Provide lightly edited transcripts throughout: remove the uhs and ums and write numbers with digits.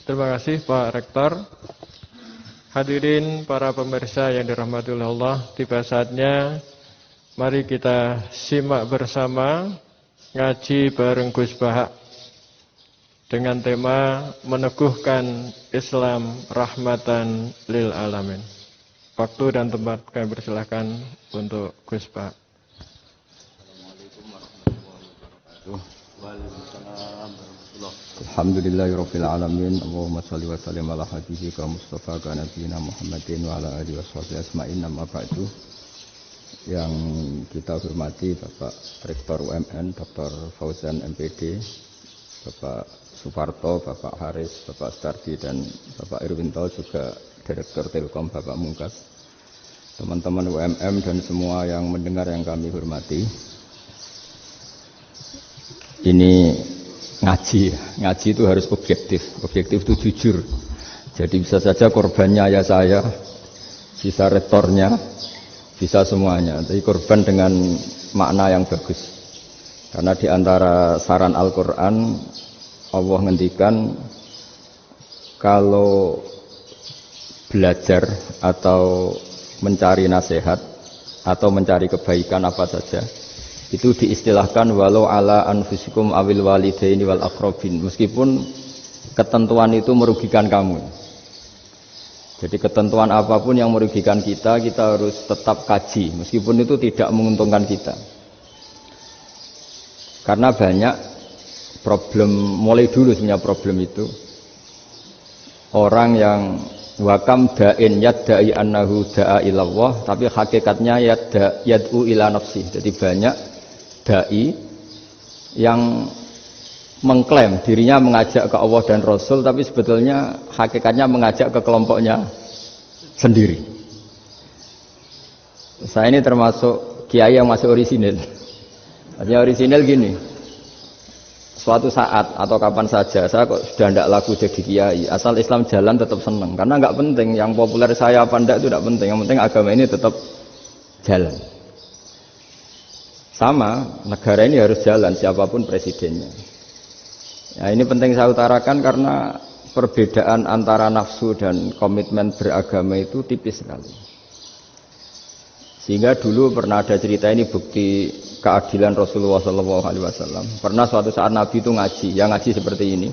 Terima kasih Pak Rektor. Hadirin para pemirsa yang dirahmati Allah, tiba saatnya mari kita simak bersama ngaji bareng Gus Bahak dengan tema meneguhkan Islam rahmatan lil alamin. Waktu dan tempat kami persilahkan untuk Gus Bahak. Assalamualaikum warahmatullahi wabarakatuh. Waalaikumsalam warahmatullahi wabarakatuh. Alhamdulillahirabbil alamin. Allahumma shalli wa sallim ala habibika Mustafa ka nabiyina Muhammadin wa ala alihi washabihi ajmain. Amma ba'du. Yang kita hormati Bapak Rektor UMN Dr. Fauzan MPD, Bapak Suparto, Bapak Haris, Bapak Stardi dan Bapak Irwinto, juga Direktur Telkom Bapak Mungkas, teman-teman UMM dan semua yang mendengar yang kami hormati. Ini ngaji itu harus objektif itu jujur. Jadi bisa saja korbannya ya saya, bisa rektornya, bisa semuanya. Tapi korban dengan makna yang bagus. Karena di antara saran Al-Quran, Allah ngendikan kalau belajar atau mencari nasihat atau mencari kebaikan apa saja, itu diistilahkan walau ala anfusikum awil walidaini wal aqrabin, meskipun ketentuan itu merugikan kamu. Jadi ketentuan apapun yang merugikan kita harus tetap kaji, meskipun itu tidak menguntungkan kita. Karena banyak problem, mulai dulu sebenarnya problem itu orang yang wakam da'in yadda'i annahu da'a ilallah, tapi hakikatnya yad'u ila nafsi. Jadi banyak da'i yang mengklaim dirinya mengajak ke Allah dan Rasul, tapi sebetulnya hakikatnya mengajak ke kelompoknya sendiri. Saya ini termasuk kiai yang masih orisinil. Artinya orisinil gini, suatu saat atau kapan saja saya kok sudah tidak laku jadi kiai, asal Islam jalan tetap senang. Karena nggak penting yang populer saya apa enggak, itu tidak penting. Yang penting agama ini tetap jalan. Sama, negara ini harus jalan siapapun presidennya. Ya, ini penting saya utarakan karena perbedaan antara nafsu dan komitmen beragama itu tipis sekali. Sehingga dulu pernah ada cerita, ini bukti keadilan Rasulullah SAW. Pernah suatu saat Nabi itu ngaji, yang ngaji seperti ini.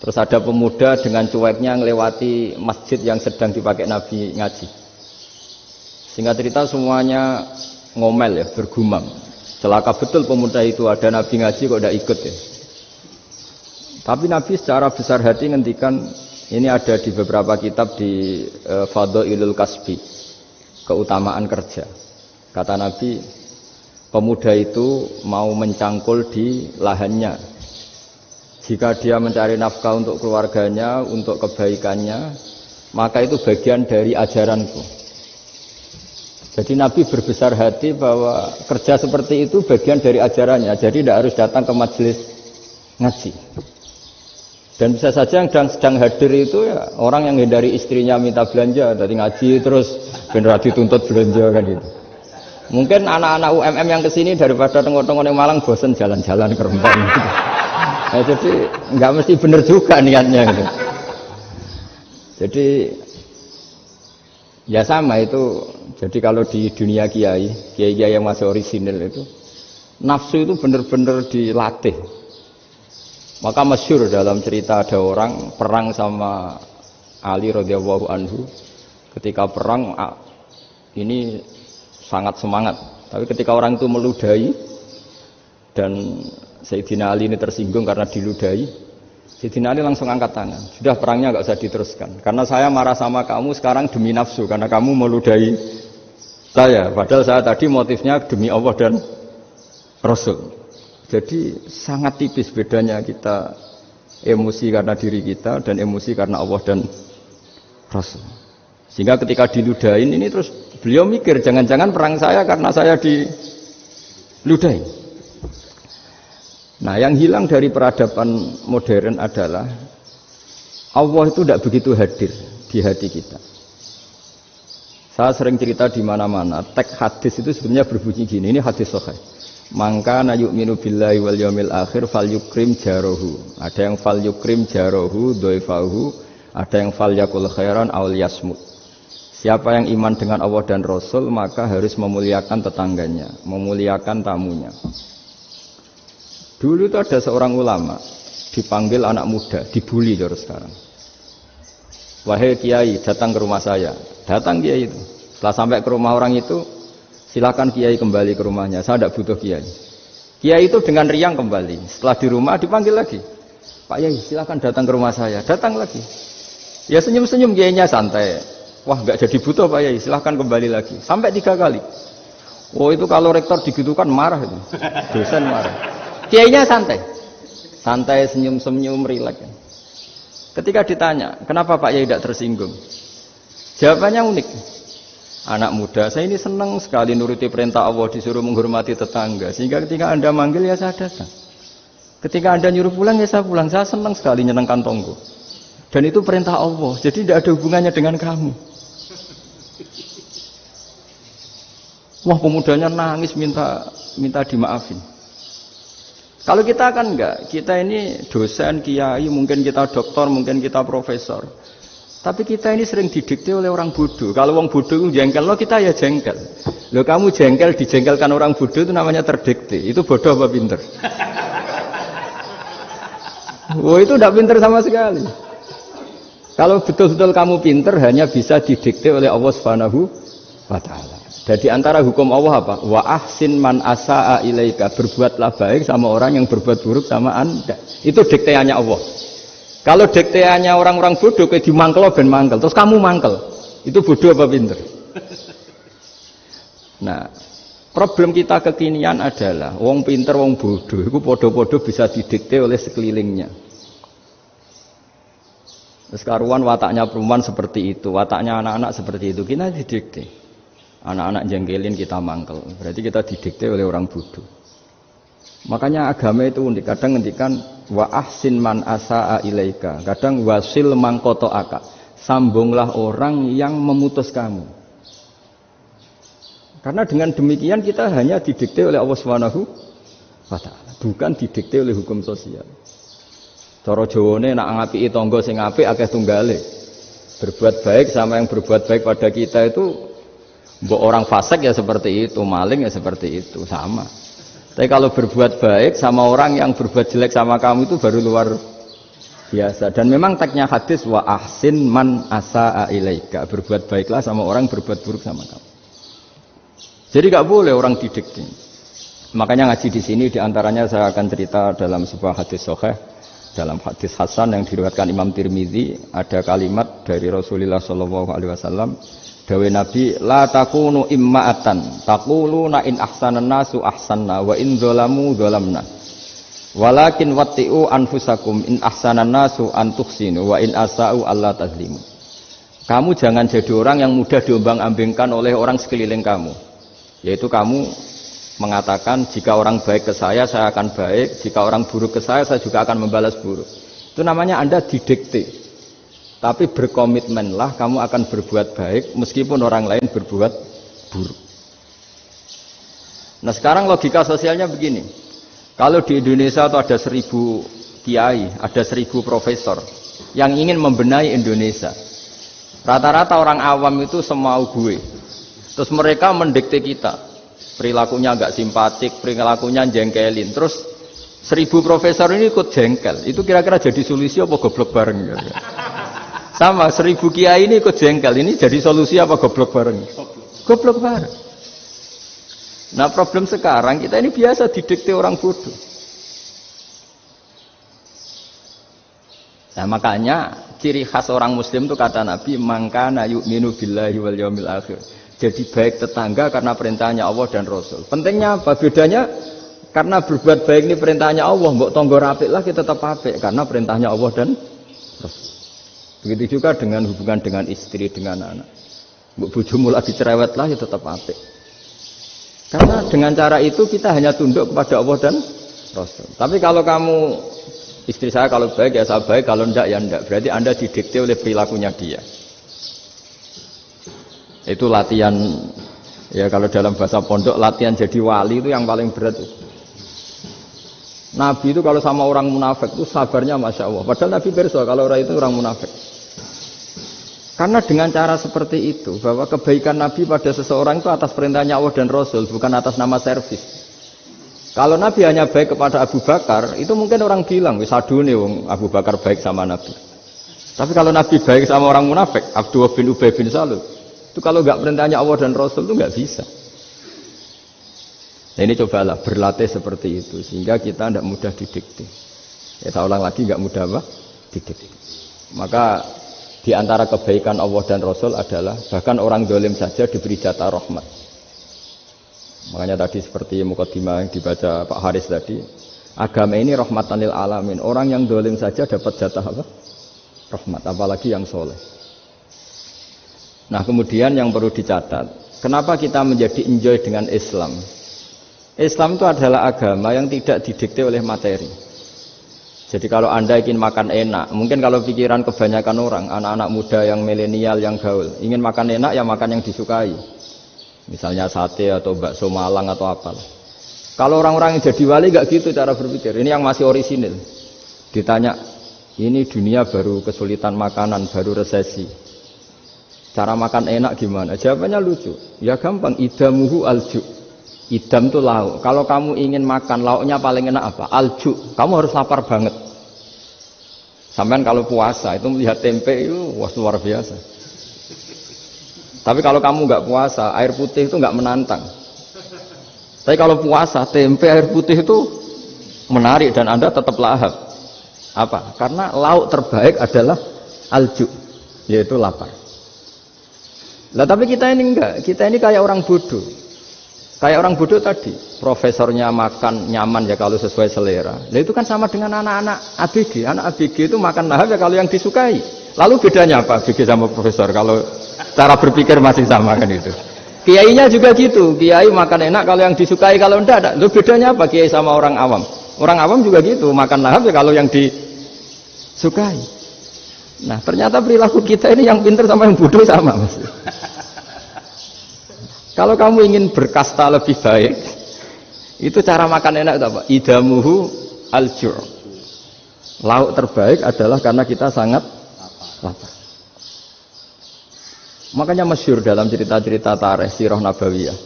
Terus ada pemuda dengan cueknya ngelewati masjid yang sedang dipakai Nabi ngaji. Singkat cerita semuanya ngomel ya, bergumam. Celaka betul pemuda itu, ada Nabi ngaji kok tidak ikut ya. Tapi Nabi secara besar hati ngendikan, ini ada di beberapa kitab di Fadhailul Kasbi, keutamaan kerja. Kata Nabi, pemuda itu mau mencangkul di lahannya. Jika dia mencari nafkah untuk keluarganya, untuk kebaikannya, maka itu bagian dari ajaranku. Jadi Nabi berbesar hati bahwa kerja seperti itu bagian dari ajarannya. Jadi tidak harus datang ke majelis ngaji. Dan bisa saja yang sedang hadir itu ya orang yang hindari istrinya minta belanja, dari ngaji terus benar dituntut belanja kan gitu. Mungkin anak-anak UMM yang kesini daripada tengok-tengok yang Malang bosan jalan-jalan ke Rembang gitu. Nah, jadi nggak mesti benar juga niatnya gitu. Jadi ya sama itu. Jadi kalau di dunia kiai yang masih orisinil itu, nafsu itu benar-benar dilatih. Maka masyhur dalam cerita ada orang perang sama Ali radhiyallahu anhu. Ketika perang ini sangat semangat, tapi ketika orang itu meludahi dan Sayyidina Ali ini tersinggung karena diludahi, Sayyidina Ali langsung angkat tangan, sudah perangnya nggak usah diteruskan, karena saya marah sama kamu sekarang demi nafsu, karena kamu meludahi saya, padahal saya tadi motifnya demi Allah dan Rasul. Jadi sangat tipis bedanya kita emosi karena diri kita dan emosi karena Allah dan Rasul. Sehingga ketika diludahin ini terus beliau mikir, jangan-jangan perang saya karena saya diludahin. Nah, yang hilang dari peradaban modern adalah Allah itu tidak begitu hadir di hati kita. Saya sering cerita di mana-mana, teks hadis itu sebenarnya berbunyi gini, ini hadis sahih. Mangka na yu'minu billahi wal yaumil akhir falyukrim jarahu. Ada yang falyukrim jarahu dhaifahu, ada yang falyakul khairan aw yasmut. Siapa yang iman dengan Allah dan Rasul maka harus memuliakan tetangganya, memuliakan tamunya. Dulu itu ada seorang ulama dipanggil anak muda, dibully terus sekarang. Wahai kiai, datang ke rumah saya. Datang kiai itu. Setelah sampai ke rumah orang itu, silakan kiai kembali ke rumahnya. Saya tidak butuh kiai. Kiai itu dengan riang kembali. Setelah di rumah dipanggil lagi. Pak Yai, silakan datang ke rumah saya. Datang lagi. Ya senyum-senyum kiainya santai. Wah, nggak jadi butuh Pak Yai. Silakan kembali lagi. Sampai 3 kali. Oh itu kalau rektor digitukan marah itu. Dosen marah. Kiainya santai. Santai, senyum-senyum, rileks. Ketika ditanya, kenapa Pak Yai tidak tersinggung? Jawabannya unik. Anak muda, saya ini senang sekali nuruti perintah Allah, disuruh menghormati tetangga. Sehingga ketika Anda manggil, ya saya datang. Ketika Anda nyuruh pulang, ya saya pulang. Saya senang sekali nyenangkan tonggo. Dan itu perintah Allah, jadi tidak ada hubungannya dengan kamu. Wah, pemudanya nangis minta dimaafin. Kalau kita kan enggak, kita ini dosen, kiai, mungkin kita doktor, mungkin kita profesor. Tapi kita ini sering didikte oleh orang bodoh. Kalau orang bodoh itu jengkel, lo kita ya jengkel. Lo kamu jengkel, dijengkelkan orang bodoh itu namanya terdikte. Itu bodoh apa pinter? Oh itu tidak pinter sama sekali. Kalau betul-betul kamu pinter, hanya bisa didikte oleh Allah Subhanahu wa Ta'ala. Jadi antara hukum Allah apa? Wa ahsin man asa'a ilaika. Berbuatlah baik sama orang yang berbuat buruk sama Anda. Itu dikteannya Allah. Kalau dikteannya orang-orang bodoh kayak dimangkel ben mangkel, terus kamu mangkel. Itu bodoh apa pinter? Nah, problem kita kekinian adalah wong pinter, wong bodoh itu podo-podo bisa didikte oleh sekelilingnya. Terus karuan wataknya perempuan seperti itu, wataknya anak-anak seperti itu, kita didikte. Anak-anak jengkelin kita mangkel, berarti kita didikte oleh orang bodoh. Makanya agama itu unik, kadang ngendikan wa ahsin man asa'a ilaika, kadang wasil man qata'aka, sambunglah orang yang memutus kamu. Karena dengan demikian kita hanya didikte oleh Allah Subhanahu wa Ta'ala, bukan didikte oleh hukum sosial. Cara Jawane nak ngapiki tangga sing apik akeh tunggale. Berbuat baik sama yang berbuat baik pada kita itu mbok orang fasik ya seperti itu, maling ya seperti itu, sama. Tapi kalau berbuat baik sama orang yang berbuat jelek sama kamu itu baru luar biasa. Dan memang tagnya hadis wa ahsin man asa'a ilaika. Berbuat baiklah sama orang berbuat buruk sama kamu. Jadi enggak boleh orang didikte. Makanya ngaji di sini diantaranya saya akan cerita dalam sebuah hadis sahih, dalam hadis hasan yang diriwayatkan Imam Tirmizi, ada kalimat dari Rasulullah sallallahu alaihi wasallam. Dawe Nabi, la takunu imma'atan, taquluna in ahsanan nasu ahsanna, wa in zalamu zalamna. Walakin watti'u anfusakum in ahsanan nasu antuhsinu, wa in asa'u alla tazlimu. Kamu jangan jadi orang yang mudah diombang-ambingkan oleh orang sekeliling kamu. Yaitu kamu mengatakan, jika orang baik ke saya akan baik, jika orang buruk ke saya juga akan membalas buruk. Itu namanya Anda didikte. Tapi berkomitmenlah kamu akan berbuat baik meskipun orang lain berbuat buruk. Nah sekarang logika sosialnya begini. Kalau di Indonesia itu ada 1000 kiai, ada 1000 profesor yang ingin membenahi Indonesia. Rata-rata orang awam itu semau gue. Terus mereka mendikte kita. Perilakunya agak simpatik, perilakunya jengkelin. Terus 1000 profesor ini ikut jengkel. Itu kira-kira jadi solusi apa goblok bareng? Sama 1000 kiai ini ikut jengkel, ini jadi solusi apa goblok bareng? Goblok bareng. Nah problem sekarang kita ini biasa didikte orang bodoh. Nah makanya ciri khas orang muslim itu kata Nabi, mangkana yu'minu billahi wal yaumil akhir. Jadi baik tetangga karena perintahnya Allah dan Rasul. Pentingnya apa? Bedanya karena berbuat baik ini perintahnya Allah, mbok tangga apik lah kita tetap apik karena perintahnya Allah dan Rasul. Begitu juga dengan hubungan dengan istri, dengan anak. Bojomu lagi cerewet lah ya tetap apik. Karena dengan cara itu kita hanya tunduk kepada Allah dan Rasul. Tapi kalau kamu, istri saya kalau baik ya saya baik, kalau enggak ya enggak. Berarti Anda didikte oleh perilakunya dia. Itu latihan Ya kalau dalam bahasa pondok latihan jadi wali itu yang paling berat. Nabi itu kalau sama orang munafik itu sabarnya Masya Allah. Padahal Nabi berso kalau orang itu orang munafik. Karena dengan cara seperti itu bahwa kebaikan Nabi pada seseorang itu atas perintahnya Allah dan Rasul, bukan atas nama servis. Kalau Nabi hanya baik kepada Abu Bakar, itu mungkin orang bilang, wis adune wong Abu Bakar baik sama Nabi. Tapi kalau Nabi baik sama orang munafik, Abdullah bin Ubay bin Salul, itu kalau nggak perintahnya Allah dan Rasul itu nggak bisa. Nah ini cobalah berlatih seperti itu sehingga kita tidak mudah didikte. Ya saya ulang lagi nggak mudah apa? Didikte. Maka di antara kebaikan Allah dan Rasul adalah bahkan orang zalim saja diberi jatah rahmat. Makanya tadi seperti mukadimah yang dibaca Pak Haris tadi, agama ini rahmatan lil alamin. Orang yang zalim saja dapat jatah apa? Rahmat, apalagi yang soleh. Nah kemudian yang perlu dicatat, kenapa kita menjadi enjoy dengan Islam? Islam itu adalah agama yang tidak didikte oleh materi. Jadi kalau Anda ingin makan enak, mungkin kalau pikiran kebanyakan orang, anak-anak muda yang milenial, yang gaul, ingin makan enak ya makan yang disukai. Misalnya sate atau bakso Malang atau apalah. Kalau orang-orang yang jadi wali gak gitu cara berpikir. Ini yang masih orisinil. Ditanya, ini dunia baru kesulitan makanan, baru resesi. Cara makan enak gimana? Jawabannya lucu. Ya gampang, idamuhu alju. Idam itu lauk. Kalau kamu ingin makan lauknya paling enak apa? Alju. Kamu harus lapar banget. Sampai kalau puasa itu melihat tempe itu wah luar biasa. Tapi kalau kamu nggak puasa, air putih itu nggak menantang. Tapi kalau puasa, tempe air putih itu menarik dan Anda tetap lahap. Apa? Karena lauk terbaik adalah alju, yaitu lapar. Lah tapi kita ini enggak, kita ini kayak orang bodoh. Kayak orang bodoh tadi, profesornya makan nyaman ya kalau sesuai selera. Lah itu kan sama dengan anak-anak ABG. Anak ABG itu makan lahap ya kalau yang disukai. Lalu bedanya apa ABG sama profesor? Kalau cara berpikir masih sama kan itu. Kiainya juga gitu. Kiai makan enak kalau yang disukai, kalau enggak ada. Lalu bedanya apa kiai sama orang awam? Orang awam juga gitu, makan lahap ya kalau yang disukai. Nah, ternyata perilaku kita ini yang pintar sama yang bodoh sama, Mas. Kalau kamu ingin berkasta lebih baik, itu cara makan enak itu apa? Idamuhu al-ju'. Lauk terbaik adalah karena kita sangat lapar. Makanya masyhur dalam cerita-cerita tarikh sirah nabawiyah.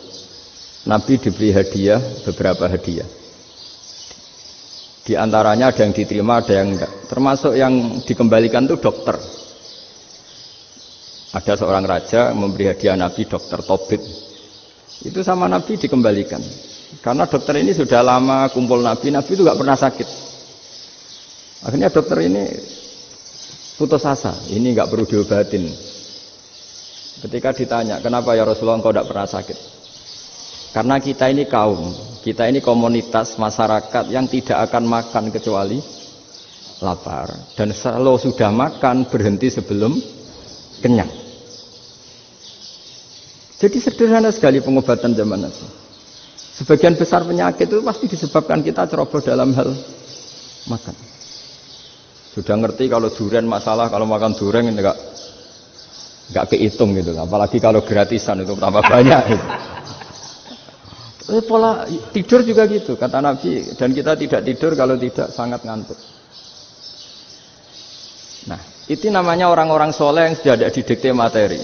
Nabi diberi hadiah, beberapa hadiah. Di antaranya ada yang diterima, ada yang enggak. Termasuk yang dikembalikan itu dokter. Ada seorang raja memberi hadiah Nabi dokter Tobit. Itu sama Nabi dikembalikan. Karena dokter ini sudah lama kumpul Nabi itu enggak pernah sakit. Akhirnya dokter ini putus asa, ini enggak perlu diobatin. Ketika ditanya, kenapa ya Rasulullah engkau tidak pernah sakit? Karena kita ini kaum, kita ini komunitas masyarakat yang tidak akan makan kecuali lapar. Dan kalau sudah makan, berhenti sebelum kenyang. Jadi sederhana sekali pengobatan zaman Nabi. Sebagian besar penyakit itu pasti disebabkan kita ceroboh dalam hal makan. Sudah ngerti kalau durian masalah, kalau makan durian ini enggak kehitung gitu, apalagi kalau gratisan itu tambah banyak gitu. Pola tidur juga gitu kata Nabi, dan kita tidak tidur kalau tidak sangat ngantuk. Nah itu namanya orang-orang soleh yang sudah tidak didikte materi.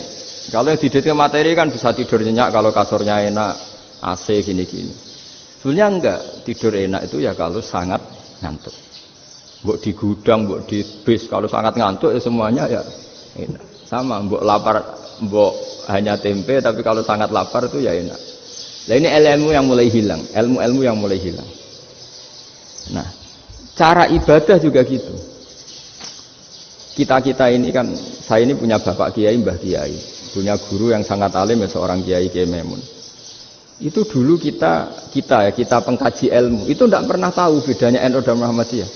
Kalau yang didikte materi kan bisa tidur nyenyak kalau kasurnya enak, AC gini-gini. Sebenarnya enggak, tidur enak itu ya kalau sangat ngantuk. Mbok di gudang, mbok di bis, kalau sangat ngantuk ya semuanya ya enak. Sama, mbok lapar, mbok hanya tempe, tapi kalau sangat lapar itu ya enak. Nah ini ilmu yang mulai hilang, ilmu-ilmu yang mulai hilang. Nah, cara ibadah juga gitu. Kita ini kan, saya ini punya bapak kiai, mbah kiai, punya guru yang sangat alim ya seorang kiai Kiai Memun. Itu dulu kita pengkaji ilmu, itu tidak pernah tahu bedanya NU dan Muhammadiyah.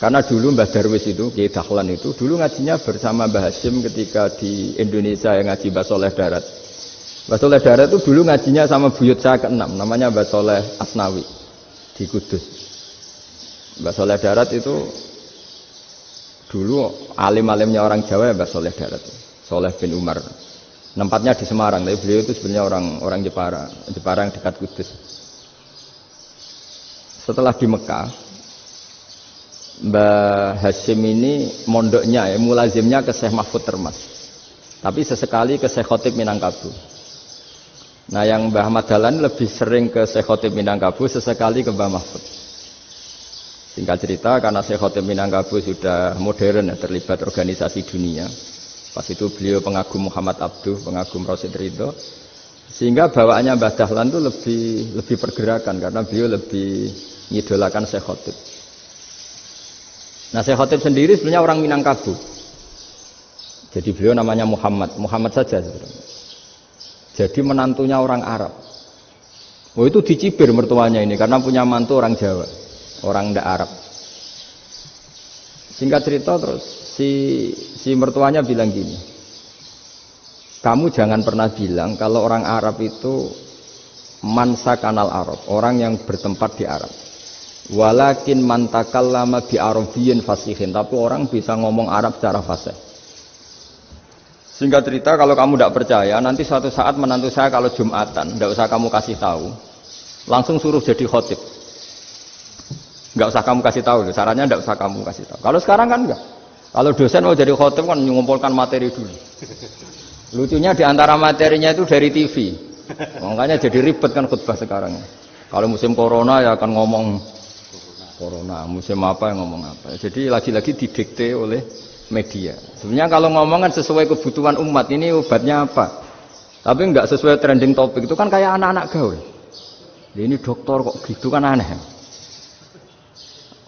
Karena dulu Mbah Darwis itu, Kiai Dahlan itu, dulu ngajinya bersama Mbah Hasyim ketika di Indonesia yang ngaji Mbah Soleh Darat. Mbah Soleh Darat itu dulu ngajinya sama buyut saya ke-6, namanya Mbah Soleh Asnawi di Kudus. Mbah Soleh Darat itu dulu alim-alimnya orang Jawa ya Mbah Soleh Darat, Soleh bin Umar. Tempatnya di Semarang, tapi beliau itu sebenarnya orang Jepara yang dekat Kudus. Setelah di Mekah, Mbah Hasyim ini mondoknya mulazimnya ke Syekh Mahfud Termas. Tapi sesekali ke Syekh Khotib Minangkabau. Nah, yang Mbah Ahmad Dahlan lebih sering ke Syekh Khotib Minangkabau, sesekali ke Mbah Mahfud. Singkat cerita, karena Syekh Khotib Minangkabau sudah modern, terlibat organisasi dunia. Pas itu beliau pengagum Muhammad Abduh, pengagum Rasid Ridho. Sehingga bawaannya Mbah Dahlan itu lebih pergerakan, karena beliau lebih mengidolakan Syekh Khotib. Nah, Syekh Khotib sendiri sebenarnya orang Minangkabau. Jadi beliau namanya Muhammad saja sebenarnya. Jadi menantunya orang Arab. Oh, itu dicibir mertuanya ini karena punya mantu orang Jawa, orang ndak Arab. Singkat cerita terus si mertuanya bilang gini, kamu jangan pernah bilang kalau orang Arab itu mansa kanal Arab, orang yang bertempat di Arab. Walakin man takallama bi arabiyyin fasihin, tapi orang bisa ngomong Arab secara fasih. Singkat cerita, kalau kamu tidak percaya, nanti suatu saat menantu saya kalau Jumatan, tidak usah kamu kasih tahu, langsung suruh jadi khotib. Nggak usah kamu kasih tahu, sarannya tidak usah kamu kasih tahu. Kalau sekarang kan enggak. Kalau dosen mau jadi khotib kan mengumpulkan materi dulu. Lucunya di antara materinya itu dari TV. Makanya jadi ribet kan khutbah sekarang. Kalau musim corona ya akan ngomong corona, musim apa yang ngomong apa. Jadi lagi-lagi didikte oleh media. Sebenarnya kalau ngomong kan sesuai kebutuhan umat, ini obatnya apa. Tapi enggak sesuai trending topik, itu kan kayak anak-anak gaul. Ini dokter kok gitu kan aneh.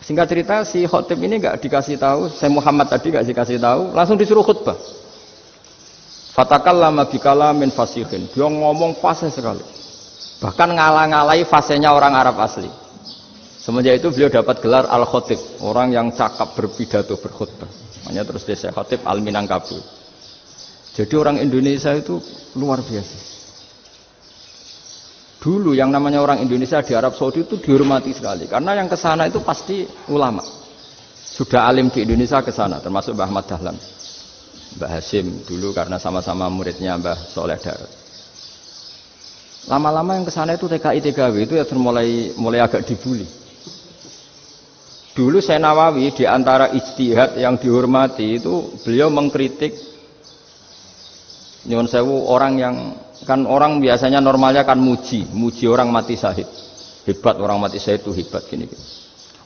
Singkat cerita si khotib ini enggak dikasih tahu, saya Muhammad tadi enggak dikasih tahu, langsung disuruh khutbah. Fatakallama bikalamin fasihin. Dia ngomong fasih sekali. Bahkan ngalah-ngalahi fasihnya orang Arab asli. Semenjak itu beliau dapat gelar Al-Khotib, orang yang cakap berpidato berkhutbah. Makanya terus dia Syekh Khotib Al-Minangkabau. Jadi orang Indonesia itu luar biasa. Dulu yang namanya orang Indonesia di Arab Saudi itu dihormati sekali, karena yang kesana itu pasti ulama. Sudah alim di Indonesia kesana, termasuk Mbah Ahmad Dahlan, Mbah Hasyim dulu karena sama-sama muridnya Mbah Soleh Darat. Lama-lama yang kesana itu TKI TKW itu ya mulai agak dibully. Dulu Syekh Nawawi di antara ijtihad yang dihormati itu beliau mengkritik nyuwun sewu orang yang kan orang biasanya normalnya kan muji orang mati syahid. Hebat orang mati syahid itu hebat gini.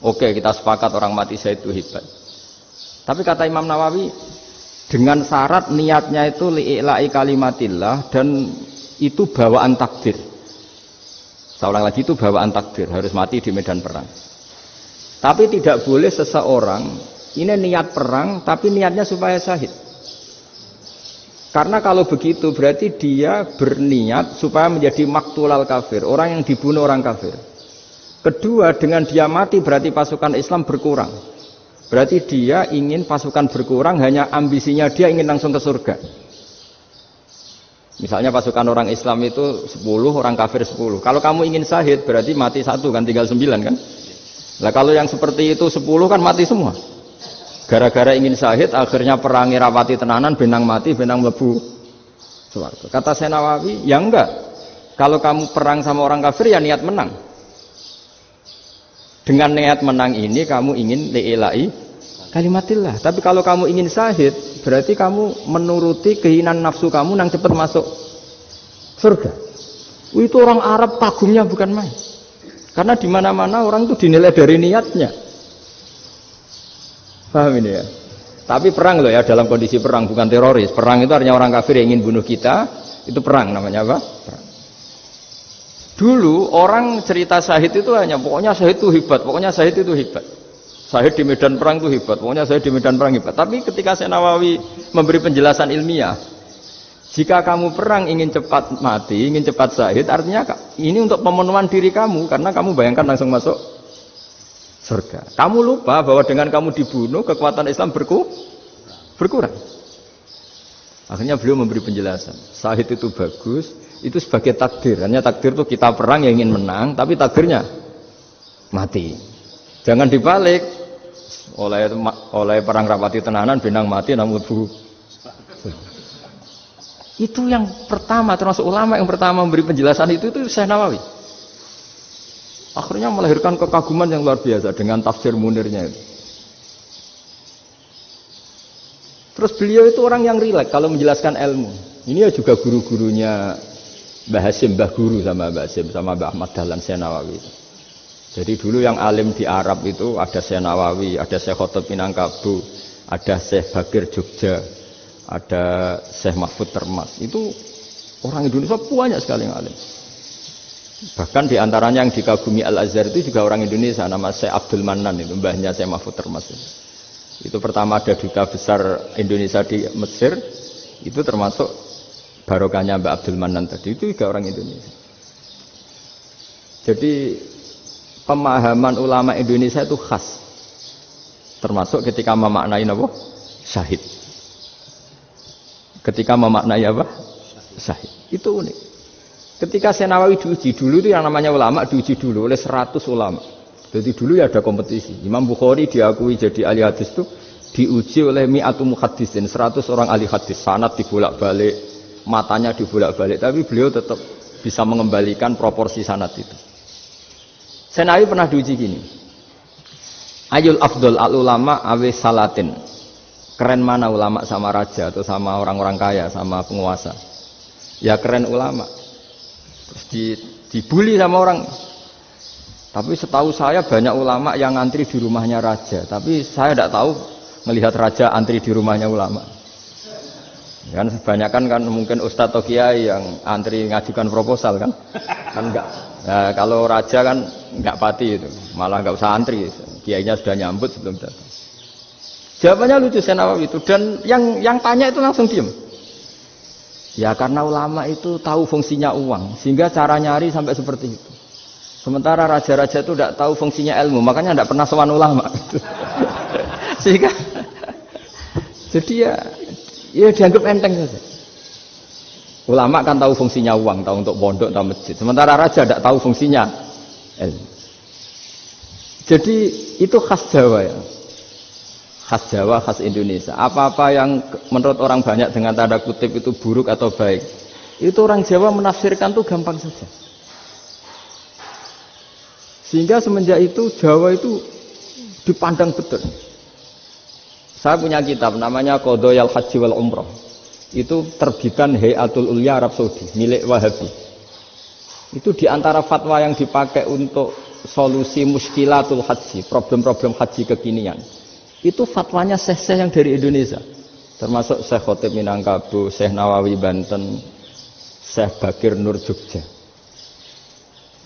Oke, kita sepakat orang mati syahid itu hebat. Tapi kata Imam Nawawi dengan syarat niatnya itu li'ila'i kalimatillah dan itu bawaan takdir. Saya ulang lagi, itu bawaan takdir, harus mati di medan perang. Tapi tidak boleh seseorang ini niat perang tapi niatnya supaya syahid. Karena kalau begitu berarti dia berniat supaya menjadi maktulal kafir, orang yang dibunuh orang kafir. Kedua, dengan dia mati berarti pasukan Islam berkurang. Berarti dia ingin pasukan berkurang, hanya ambisinya dia ingin langsung ke surga. Misalnya pasukan orang Islam itu 10, orang kafir 10. Kalau kamu ingin syahid berarti mati 1 kan, tinggal 9 kan. Lah kalau yang seperti itu 10 kan mati semua. Gara-gara ingin syahid akhirnya perangi rapati tenanan, benang mati, benang mlebu swarga. Kata Syekh Nawawi, ya enggak. Kalau kamu perang sama orang kafir ya niat menang. Dengan niat menang ini kamu ingin li'ila'i kalimatillah. Tapi kalau kamu ingin syahid berarti kamu menuruti keinginan nafsu kamu yang cepat masuk surga. Itu orang Arab kagumnya bukan main. Karena di mana-mana orang itu dinilai dari niatnya. Paham ini ya? Tapi perang loh ya, dalam kondisi perang, bukan teroris. Perang itu artinya orang kafir yang ingin bunuh kita, itu perang namanya apa? Perang. Dulu orang cerita syahid itu hanya pokoknya syahid itu hebat, pokoknya syahid itu hebat. Syahid di medan perang itu hebat, pokoknya syahid di medan perang hebat. Tapi ketika Syekh Nawawi memberi penjelasan ilmiah, jika kamu perang ingin cepat mati, ingin cepat syahid, artinya ini untuk pemenuhan diri kamu, karena kamu bayangkan langsung masuk surga. Kamu lupa bahwa dengan kamu dibunuh, kekuatan Islam berkurang. Akhirnya beliau memberi penjelasan, syahid itu bagus, itu sebagai takdir. Hanya takdir itu kita perang yang ingin menang, tapi takdirnya mati. Jangan dibalik, oleh perang rapati tenanan, benang mati namun bu. Itu yang pertama, termasuk ulama yang pertama memberi penjelasan itu Syekh Nawawi. Akhirnya melahirkan kekaguman yang luar biasa dengan tafsir Munirnya itu. Terus beliau itu orang yang rileks kalau menjelaskan ilmu. Ini ya juga guru-gurunya Mbah Hasyim, Mbah Guru sama Mbah Hasyim, sama Mbah Ahmad Dahlan Syekh Nawawi itu. Jadi dulu yang alim di Arab itu ada Syekh Nawawi, ada Syekh Khotib Minangkabau, ada Syekh Bakir Jogja, ada Syekh Mahfud Termas. Itu orang Indonesia banyak sekali yang alim. Bahkan diantaranya yang dikagumi Al-Azhar itu juga orang Indonesia, nama Syekh Abdul Manan, itu mbahnya Syekh Mahfud Termas. Itu pertama ada duta besar Indonesia di Mesir, itu termasuk barokahnya Mbak Abdul Manan tadi, itu juga orang Indonesia. Jadi pemahaman ulama Indonesia itu khas, termasuk ketika memaknai apa? Syahid. Ketika memaknai apa? Syahid. Itu unik. Ketika Syekh Nawawi diuji dulu itu yang namanya ulama diuji dulu oleh 100 ulama. Jadi dulu ya ada kompetisi. Imam Bukhari diakui jadi ahli hadis itu diuji oleh mi'atu muhaddisin, 100 orang ahli hadis. Sanad dibolak-balik, matanya dibolak-balik, tapi beliau tetap bisa mengembalikan proporsi sanad itu. Syekh Nawawi pernah diuji gini. Ayul afdol al ulama awe salatin. Keren mana ulama sama raja atau sama orang-orang kaya, sama penguasa? Ya keren ulama. Terus dibully sama orang. Tapi setahu saya banyak ulama yang antri di rumahnya raja. Tapi saya tidak tahu melihat raja antri di rumahnya ulama. Kan kebanyakan kan mungkin ustadz atau kiai yang antri ngajukan proposal kan enggak. Nah, kalau raja kan enggak pati itu, malah enggak usah antri. Kiainya sudah nyambut sebelum datang. Jawabannya lucu Syekh Nawawi itu, dan yang tanya itu langsung diam. Ya karena ulama itu tahu fungsinya uang, sehingga cara nyari sampai seperti itu. Sementara raja-raja itu tidak tahu fungsinya ilmu, makanya tidak pernah sowan ulama. Sehingga, jadi ya dianggap enteng saja. Ulama kan tahu fungsinya uang, tahu untuk pondok, tahu masjid. Sementara raja tidak tahu fungsinya ilmu. Jadi itu khas Jawa ya. Khas Jawa, khas Indonesia. Apa-apa yang menurut orang banyak dengan tanda kutip itu buruk atau baik, itu orang Jawa menafsirkan tuh gampang saja. Sehingga semenjak itu Jawa itu dipandang betul. Saya punya kitab namanya Qadhayal Haji wal Umrah. Itu terbitan Hayatul Ulya Arab Saudi, milik Wahabi. Itu diantara fatwa yang dipakai untuk solusi muskilatul haji, problem-problem haji kekinian. Itu fatwanya syekh-syekh yang dari Indonesia, termasuk Syekh Khotib Minangkabau, Syekh Nawawi Banten, Syekh Bakir Nur Jogja.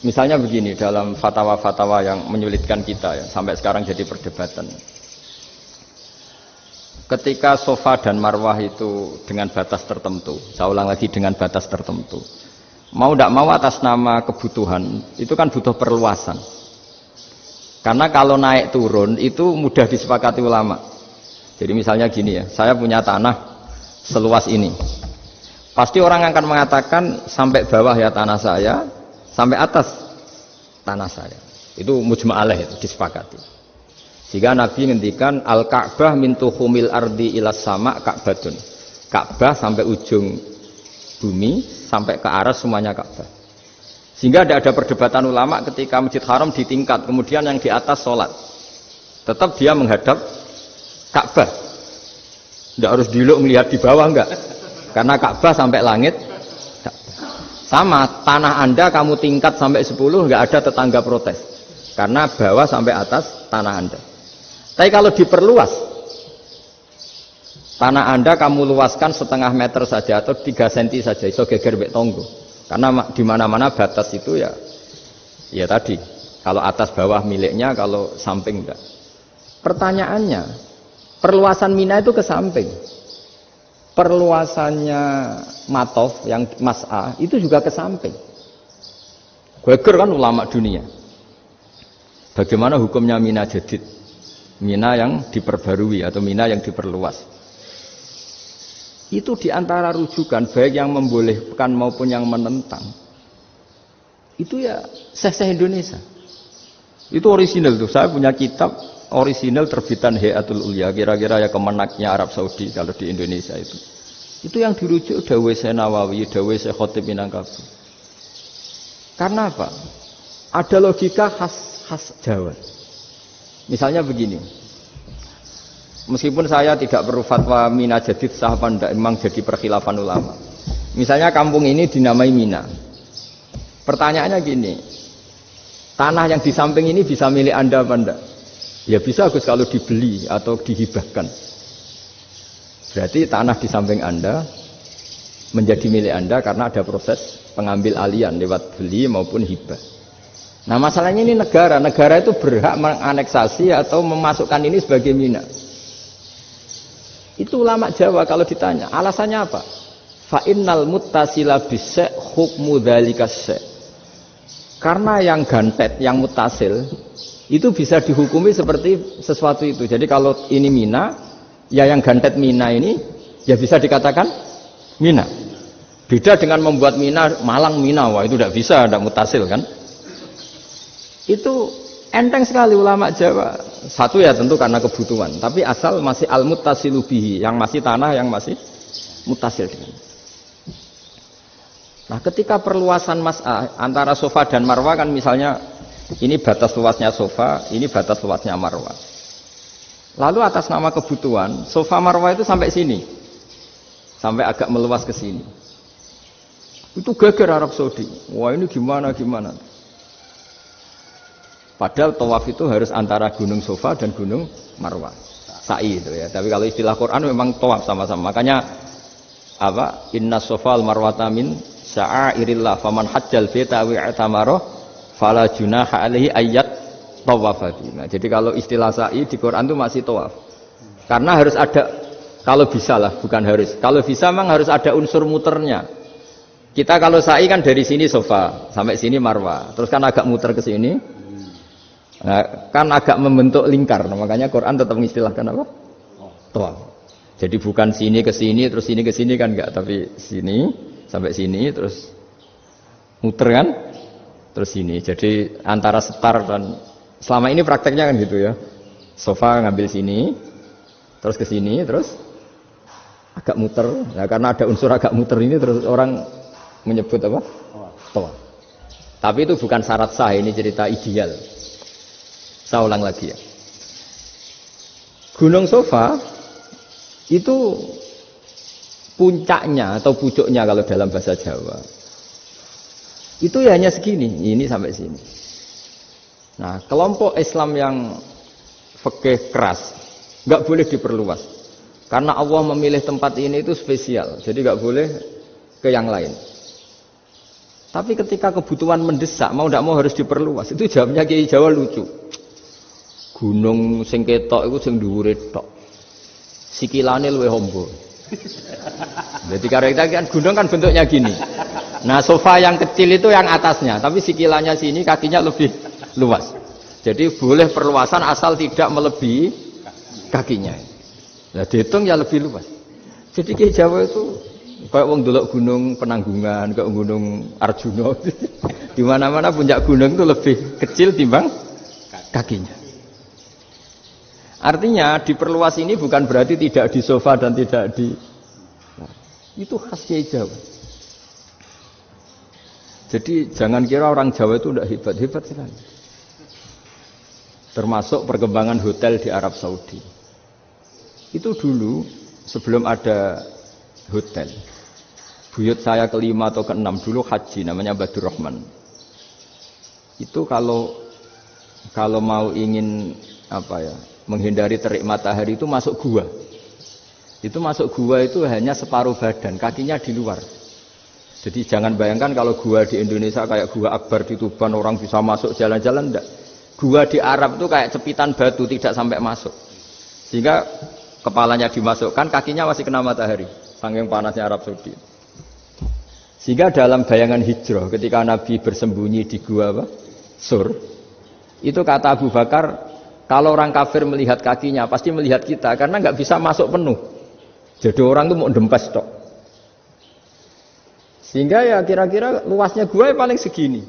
Misalnya begini, dalam fatwa-fatwa yang menyulitkan kita ya, sampai sekarang jadi perdebatan. Ketika Safa dan Marwah itu dengan batas tertentu, saya ulang lagi dengan batas tertentu, mau tidak mau atas nama kebutuhan, itu kan butuh perluasan. Karena kalau naik turun itu mudah disepakati ulama. Jadi misalnya gini ya, saya punya tanah seluas ini. Pasti orang akan mengatakan sampai bawah ya tanah saya, sampai atas tanah saya. Itu mujma' alaih, itu disepakati. Jika Nabi ngendikan al-Ka'bah min tuhumil ardi ilas sama Ka'batun. Ka'bah sampai ujung bumi, sampai ke aras semuanya Ka'bah. Sehingga tidak ada perdebatan ulama ketika Masjid Haram ditingkat, kemudian yang di atas sholat. Tetap dia menghadap Ka'bah. Tidak harus diluk melihat di bawah, enggak. Karena Ka'bah sampai langit. Sama, tanah Anda kamu tingkat sampai 10, enggak ada tetangga protes. Karena bawah sampai atas tanah Anda. Tapi kalau diperluas, tanah Anda kamu luaskan setengah meter saja atau 3 cm saja, iso geger mbek tonggo. Karena di mana-mana batas itu ya tadi, kalau atas bawah miliknya, kalau samping enggak. Pertanyaannya, perluasan Mina itu ke samping. Perluasannya Matof yang Mas'a itu juga ke samping. Geger kan ulama dunia. Bagaimana hukumnya Mina Jadid? Mina yang diperbarui atau Mina yang diperluas. Itu diantara rujukan baik yang membolehkan maupun yang menentang. Itu ya syekh-syekh Indonesia. Itu orisinal tuh. Saya punya kitab orisinal terbitan Hayatul Ulya, kira-kira ya kemenaknya Arab Saudi kalau di Indonesia itu. Itu yang dirujuk dawuh Syekh Nawawi, dawuh Syekh Khatib Minangkabau. Karena apa? Ada logika khas Jawa. Misalnya begini. Meskipun saya tidak perlu fatwa Mina jadid sah apa enggak, memang jadi perkhilafan ulama. Misalnya kampung ini dinamai Mina. Pertanyaannya gini. Tanah yang di samping ini bisa milik Anda apa enggak? Ya bisa Gus kalau dibeli atau dihibahkan. Berarti tanah di samping Anda menjadi milik Anda karena ada proses pengambil alian lewat beli maupun hibah. Nah masalahnya ini negara itu berhak menganeksasi atau memasukkan ini sebagai Mina. Itu ulama Jawa kalau ditanya, alasannya apa? Fa innal muttasila bis-syai' hukmu dzalika syai'. Karena yang gantet, yang mutasil itu bisa dihukumi seperti sesuatu itu. Jadi kalau ini Mina, ya yang gantet Mina ini ya bisa dikatakan Mina. Beda dengan membuat Mina Malang Mina, wah itu tidak bisa, tidak mutasil kan? Itu enteng sekali ulama Jawa. Satu ya tentu karena kebutuhan, tapi asal masih al-muttasilu bihi, yang masih tanah yang masih mutasil dengan. Nah, ketika perluasan mas'ah antara sofa dan marwah kan misalnya ini batas luasnya sofa, ini batas luasnya marwah. Lalu atas nama kebutuhan, sofa marwah itu sampai sini. Sampai agak meluas ke sini. Itu geger Arab Saudi. Wah, ini gimana? Padahal tawaf itu harus antara gunung sofa dan gunung marwah. Sa'i itu ya. Tapi kalau istilah Quran memang tawaf sama-sama. Makanya apa? Inna sofa al-marwata min sya'airillah faman hajjal baita wa i'tamara fala junaha alaihi ayyat tawafati. Nah, jadi kalau istilah sa'i di Quran itu masih tawaf. Karena harus ada, kalau bisa lah, bukan harus. Kalau bisa memang harus ada unsur muternya. Kita kalau sa'i kan dari sini sofa sampai sini marwah, terus kan agak muter ke sini. Nah, kan agak membentuk lingkar. Nah, makanya Quran tetap mengistilahkan apa? Tawaf. Jadi bukan sini ke sini terus sini ke sini kan enggak, tapi sini sampai sini terus muter kan? Terus sini. Jadi antara setar dan selama ini prakteknya kan gitu ya. Sofa ngambil sini, terus ke sini, terus agak muter. Nah, karena ada unsur agak muter ini terus orang menyebut apa? Tawaf. Tapi itu bukan syarat sah, ini cerita ideal. Saya ulang lagi ya. Gunung Sofa itu puncaknya atau pucuknya kalau dalam bahasa Jawa. Itu ya hanya segini, ini sampai sini. Nah, kelompok Islam yang fikih keras nggak boleh diperluas, karena Allah memilih tempat ini itu spesial, jadi nggak boleh ke yang lain. Tapi ketika kebutuhan mendesak, mau tidak mau harus diperluas. Itu jawabnya Kiai Jawa lucu. Gunung sing ketok itu sing dhuwure tok. Sikilane luwih hombo. Jadi kan gunung kan bentuknya gini. Nah, sofa yang kecil itu yang atasnya, tapi sikilannya sini kakinya lebih luas. Jadi boleh perluasan asal tidak melebihi kakinya. Nah, dihitung ya lebih luas. Jadi Kiai Jawa itu kayak wong delok gunung Penanggungan, kayak gunung Arjuna. Di mana-mana puncak gunung itu lebih kecil timbang kakinya. Artinya diperluas ini bukan berarti tidak di sofa dan tidak di. Itu khas Kiai Jawa. Jadi jangan kira orang Jawa itu tidak hebat sekali. Termasuk perkembangan hotel di Arab Saudi. Itu dulu sebelum ada hotel. Buyut saya kelima atau keenam dulu haji, namanya Badur Rahman. Itu kalau mau ingin menghindari terik matahari itu masuk gua. Itu masuk gua itu hanya separuh badan, kakinya di luar. Jadi jangan bayangkan kalau gua di Indonesia kayak gua Akbar di Tuban orang bisa masuk jalan-jalan, enggak. Gua di Arab itu kayak cepitan batu, tidak sampai masuk. Sehingga kepalanya dimasukkan, kakinya masih kena matahari, saking panasnya Arab Saudi. Sehingga dalam bayangan hijrah ketika Nabi bersembunyi di gua Sur, itu kata Abu Bakar, kalau orang kafir melihat kakinya pasti melihat kita karena nggak bisa masuk penuh. Jadi orang itu mau dempes tok. Sehingga ya kira-kira luasnya gua paling segini.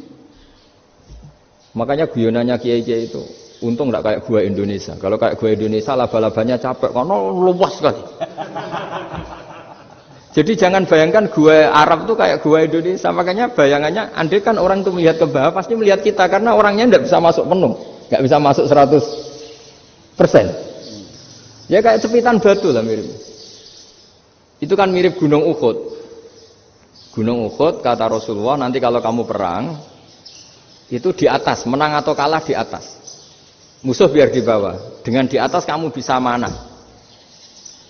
Makanya guyonannya kiai-kiai itu untung nggak kayak gua Indonesia. Kalau kayak gua Indonesia laba-labanya capek karena luas sekali. Jadi jangan bayangkan gua Arab tuh kayak gua Indonesia. Makanya bayangannya, andai kan orang tuh melihat ke bawah pasti melihat kita karena orangnya tidak bisa masuk penuh, nggak bisa masuk 100%. Ya kayak cepitan batu lah mirip. Itu kan mirip Gunung Uhud. Gunung Uhud kata Rasulullah nanti kalau kamu perang itu di atas, menang atau kalah di atas. Musuh biar di bawah. Dengan di atas kamu bisa manah.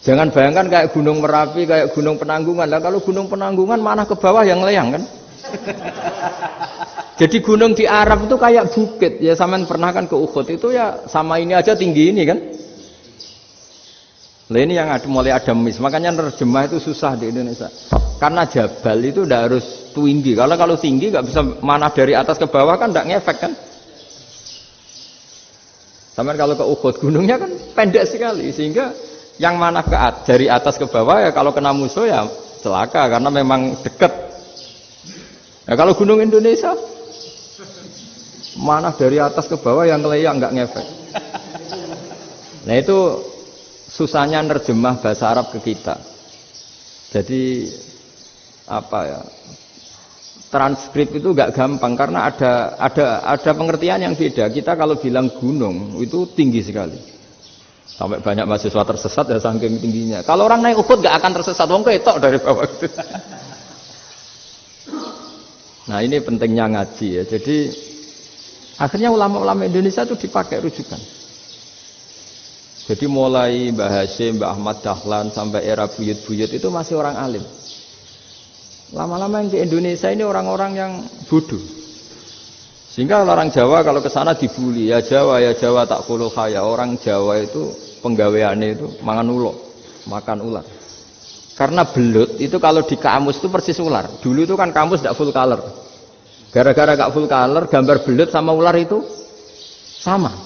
Jangan bayangkan kayak Gunung Merapi, kayak Gunung Penanggungan. Lah kalau Gunung Penanggungan mana ke bawah yang leyang kan? Jadi gunung di Arab itu kayak bukit. Ya sampean pernah kan ke Uhud itu ya sama ini aja tinggi ini kan? Nah ini yang mulai ada mis. Makanya nerjemah itu susah di Indonesia. Karena jabal itu udah harus tinggi. Kalau tinggi nggak bisa mana dari atas ke bawah kan nggak ngefek kan? Sampai kalau ke Uhud gunungnya kan pendek sekali sehingga yang mana dari atas ke bawah ya kalau kena musuh ya celaka karena memang dekat. Ya kalau gunung Indonesia mana dari atas ke bawah yang ngeleyang nggak ngefek. Nah itu susahnya nerjemah bahasa Arab ke kita. Jadi apa ya? Transkrip itu nggak gampang karena ada pengertian yang beda. Kita kalau bilang gunung itu tinggi sekali. Sampai banyak mahasiswa tersesat ya saking tingginya. Kalau orang naik Uhud gak akan tersesat, wong ketok dari bawah itu. Nah ini pentingnya ngaji ya. Jadi akhirnya ulama-ulama Indonesia itu dipakai rujukan. Jadi mulai Mbah Hasyim, Mbah Ahmad Dahlan sampai era buyut-buyut itu masih orang alim. Lama-lama yang di Indonesia ini orang-orang yang bodoh. Sehingga orang Jawa kalau ke sana dibully, ya Jawa tak kulul khaya. Orang Jawa itu penggaweannya itu makan ular. Karena belut itu kalau di kamus itu persis ular. Dulu itu kan kamus tidak full color. Gara-gara gak full color, gambar belut sama ular itu sama.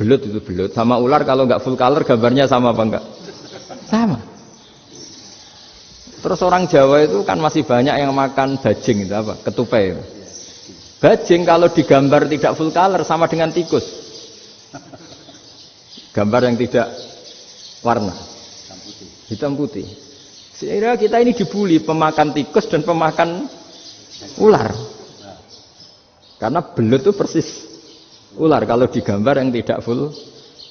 Belut itu belut sama ular kalau gak full color gambarnya sama apa enggak? Sama. Terus orang Jawa itu kan masih banyak yang makan bajing itu apa? Ketupai. Bajing kalau digambar tidak full color sama dengan tikus. Gambar yang tidak warna. Hitam putih. Sehingga kita ini dibully pemakan tikus dan pemakan ular. Karena belut itu persis ular kalau digambar yang tidak full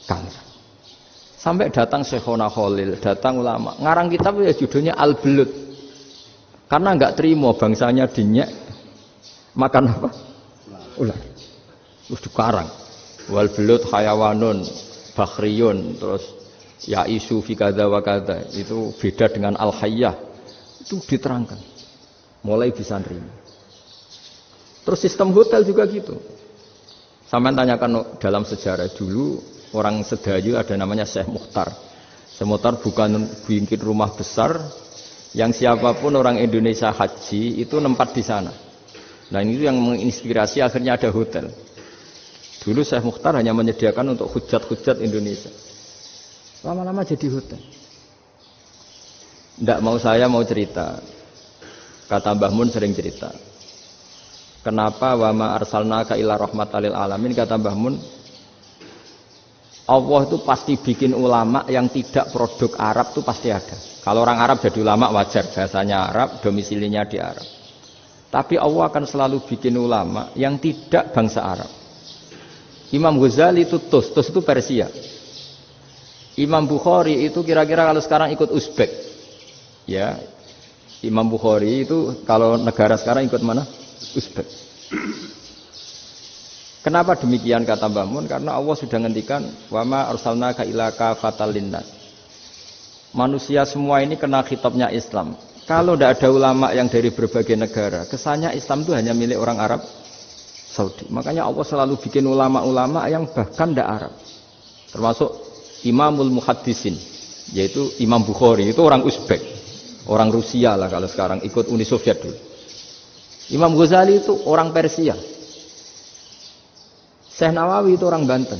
color. Sampai datang Syekhona Khalil, datang ulama. Ngarang kitab ya judulnya Al-Belut. Karena enggak terima bangsanya dinyak makan apa? Ular. Terus dikarang. Wal belut hayawanun bakhriyun terus ya isu fi kadza wa kadza. Itu beda dengan al hayyah. Itu diterangkan. Mulai bisa nerima. Terus sistem hotel juga gitu. Sampai tanyakan dalam sejarah dulu orang Sedayu ada namanya Syekh Mukhtar. Syekh Mukhtar bukan bikin rumah besar yang siapapun orang Indonesia haji itu nempat di sana. Nah ini yang menginspirasi akhirnya ada hotel. Dulu Syekh Mukhtar hanya menyediakan untuk hujat-hujat Indonesia. Lama-lama jadi hotel. Tidak mau saya mau cerita. Kata Mbah Mun sering cerita. Kenapa wa ma arsalnaka illa rahmatan lil alamin, kata Mbah Mun. Allah itu pasti bikin ulama yang tidak produk Arab itu pasti ada. Kalau orang Arab jadi ulama wajar, bahasanya Arab, domisilinya di Arab. Tapi Allah akan selalu bikin ulama yang tidak bangsa Arab. Imam Ghazali itu Tus itu Persia. Imam Bukhari itu kira-kira kalau sekarang ikut Uzbek. Ya, Imam Bukhari itu kalau negara sekarang ikut mana? Uzbek. Kenapa demikian kata Mbah Mun? Karena Allah sudah ngendikan wa ma arsalnaka illa kafatal linnas. Manusia semua ini kena khitabnya Islam. Kalau tidak ada ulama yang dari berbagai negara, kesannya Islam itu hanya milik orang Arab Saudi. Makanya Allah selalu bikin ulama-ulama yang bahkan tidak Arab. Termasuk Imamul Muhaddisin, yaitu Imam Bukhari, itu orang Uzbek. Orang Rusia lah kalau sekarang, ikut Uni Soviet dulu. Imam Ghazali itu orang Persia. Syekh Nawawi itu orang Banten.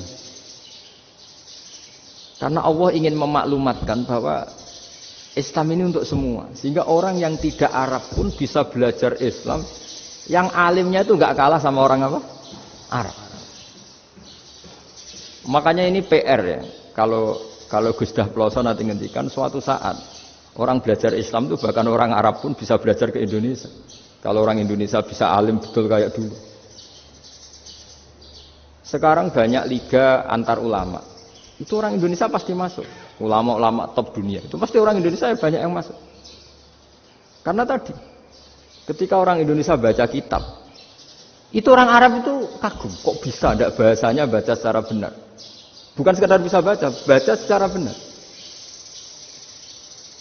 Karena Allah ingin memaklumatkan bahwa Islam ini untuk semua. Sehingga orang yang tidak Arab pun bisa belajar Islam. Yang alimnya itu nggak kalah sama orang apa? Arab. Makanya ini PR ya. Kalau Gus Dah Ploso nanti ngendikan suatu saat Orang belajar Islam itu bahkan orang Arab pun bisa belajar ke Indonesia. Kalau orang Indonesia bisa alim betul kayak dulu. Sekarang banyak liga antar ulama. Itu orang Indonesia pasti masuk. Ulama-ulama top dunia. Itu pasti orang Indonesia banyak yang masuk. Karena tadi, ketika orang Indonesia baca kitab, itu orang Arab itu kagum. Kok bisa ada bahasanya baca secara benar? Bukan sekadar bisa baca secara benar.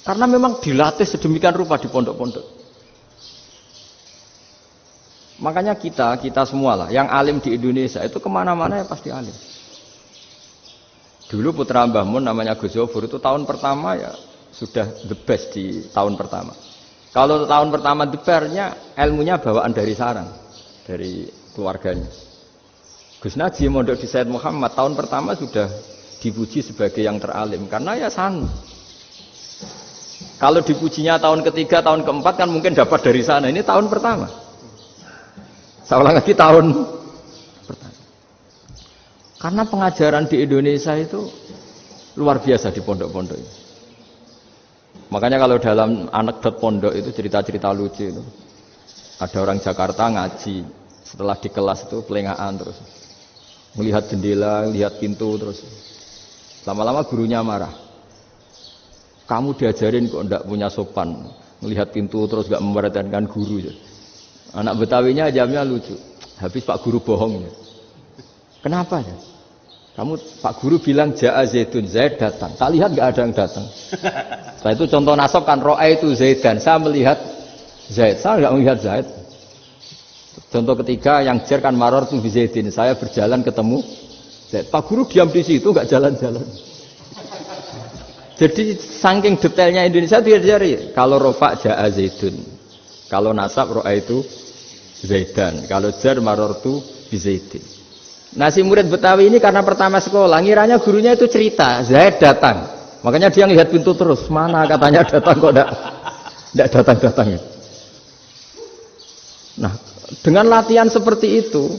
Karena memang dilatih sedemikian rupa di pondok-pondok. Makanya kita semua lah, yang alim di Indonesia itu kemana-mana ya pasti alim. Dulu putra Mbah Mun namanya Gus Zofur itu tahun pertama ya sudah the best di tahun pertama. Kalau tahun pertama the best-nya ilmunya bawaan dari sarang, dari keluarganya. Gus Najib mondok di Said Muhammad tahun pertama sudah dipuji sebagai yang teralim karena ya sanu. Kalau dipujinya tahun ketiga, tahun keempat kan mungkin dapat dari sana. Ini tahun pertama. Saya ulang lagi tahun pertama. Karena pengajaran di Indonesia itu luar biasa di pondok-pondok ini. Makanya kalau dalam anekdot pondok itu cerita-cerita lucu itu. Ada orang Jakarta ngaji, setelah di kelas itu pelengahan terus. Melihat jendela, lihat pintu terus. Lama-lama gurunya marah. Kamu diajarin kok ndak punya sopan, melihat pintu terus gak memperhatikan guru. Anak Betawinya jamnya lucu. Habis Pak Guru bohong. Kenapa ya? Kamu Pak Guru bilang Ja'a Zaidun, Zaid datang. Tak lihat gak ada yang datang. Setelah itu contoh nasab kan ro'a itu Zaidan. Saya melihat Zaid, saya gak melihat Zaid. Contoh ketiga yang jar kan maror tu bi Zaidin. Saya berjalan ketemu Zaid. Pak Guru diam di situ gak jalan-jalan. Jadi saking detailnya Indonesia dia diajari. Kalau rofa Ja'a Zaidun, kalau nasab ro'a itu Zaidan, kalau jar marortu bi Zaidin. Nah si murid Betawi ini karena pertama sekolah, ngiranya gurunya itu cerita Zaid datang, makanya dia ngelihat pintu terus. Mana katanya datang kok tidak datang-datang. Nah dengan latihan seperti itu,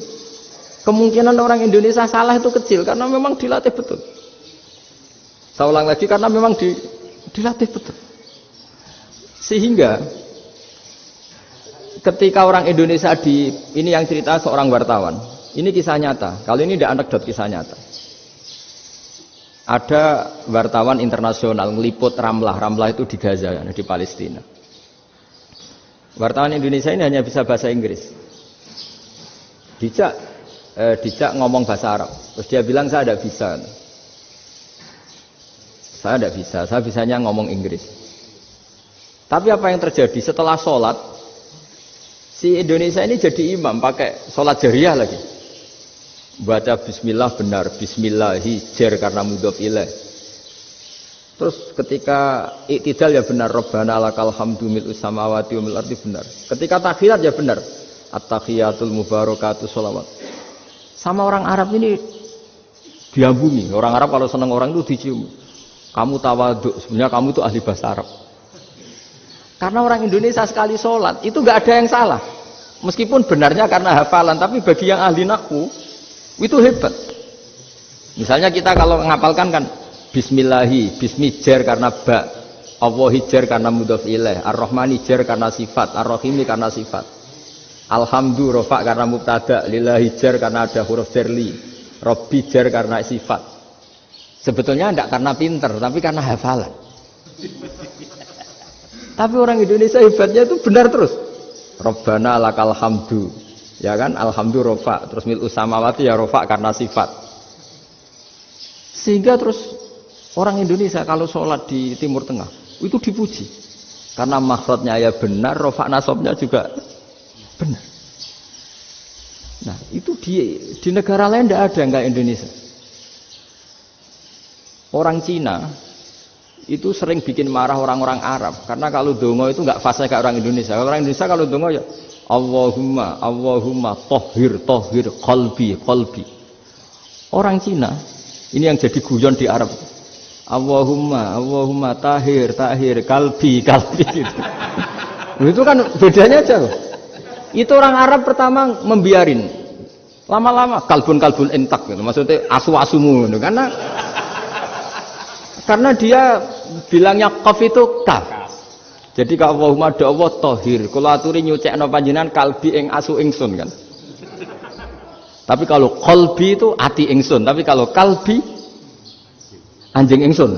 kemungkinan orang Indonesia salah itu kecil karena memang dilatih betul. Saya ulang lagi karena memang dilatih betul. Sehingga ketika orang Indonesia ini yang cerita seorang wartawan. Ini kisah nyata. Kalau ini tidak anekdot, kisah nyata. Ada wartawan internasional ngeliput Ramlah. Ramlah itu di Gaza, di Palestina. Wartawan Indonesia ini hanya bisa bahasa Inggris. Dijak ngomong bahasa Arab. Terus dia bilang saya tidak bisa. Saya tidak bisa, saya bisanya ngomong Inggris. Tapi apa yang terjadi setelah sholat, si Indonesia ini jadi imam, pakai sholat jariyah lagi. Baca bismillah benar, bismillahi jar karena mudhof ilaih. Terus ketika iktidal ya benar, Rabbana lakal hamdu mil'us samawati wa mil'ul ardi benar. Ketika takhiyat ya benar, at-tahiyatul mubarakatuh sholawat. Sama orang Arab ini diambungi. Orang Arab kalau senang orang itu dicium. Kamu tawaduk, sebenarnya kamu itu ahli bahasa Arab. Karena orang Indonesia sekali sholat, itu gak ada yang salah. Meskipun benarnya karena hafalan, tapi bagi yang ahli nahwu, itu hebat. Misalnya kita kalau ngapalkan kan, bismillahi, bismi jar karena ba, Allahi jar karena mudhof ilaih, ar-Rahmani jar karena sifat, ar-Rahimi karena sifat. Alhamdu rofa karena mubtada, lillahi jar karena ada huruf jarli, Rabbi jar karena sifat. Sebetulnya tidak karena pinter, tapi karena hafalan. Tapi orang Indonesia hebatnya itu benar terus. Rabbana lakal hamdu, ya kan? Alhamdu rofa, terus mil'us samawati ya rofa karena sifat. Sehingga terus orang Indonesia kalau sholat di Timur Tengah itu dipuji, karena makhrajnya ya benar, rofa nasabnya juga benar. Nah itu di negara lain tidak ada yang kayak Indonesia. Orang Cina itu sering bikin marah orang-orang Arab karena kalau dongo itu nggak fasih kayak orang Indonesia. Orang Indonesia kalau dongo ya Allahumma tohir qalbi. Orang Cina ini yang jadi guyon di Arab. Allahumma tahir kalbi gitu. Itu kan bedanya jauh. Itu orang Arab pertama membiarin, lama-lama kalbun entak gitu. Maksudnya asu-asumu gitu. Karena dia bilangnya qaf itu kaf. Jadi kalau Allahumma do Allah tohir, kula aturi nyucekno panjenengan kalbi ing asu ingsun kan. Tapi kalau qalbi itu ati ingsun, tapi kalau kalbi anjing ingsun.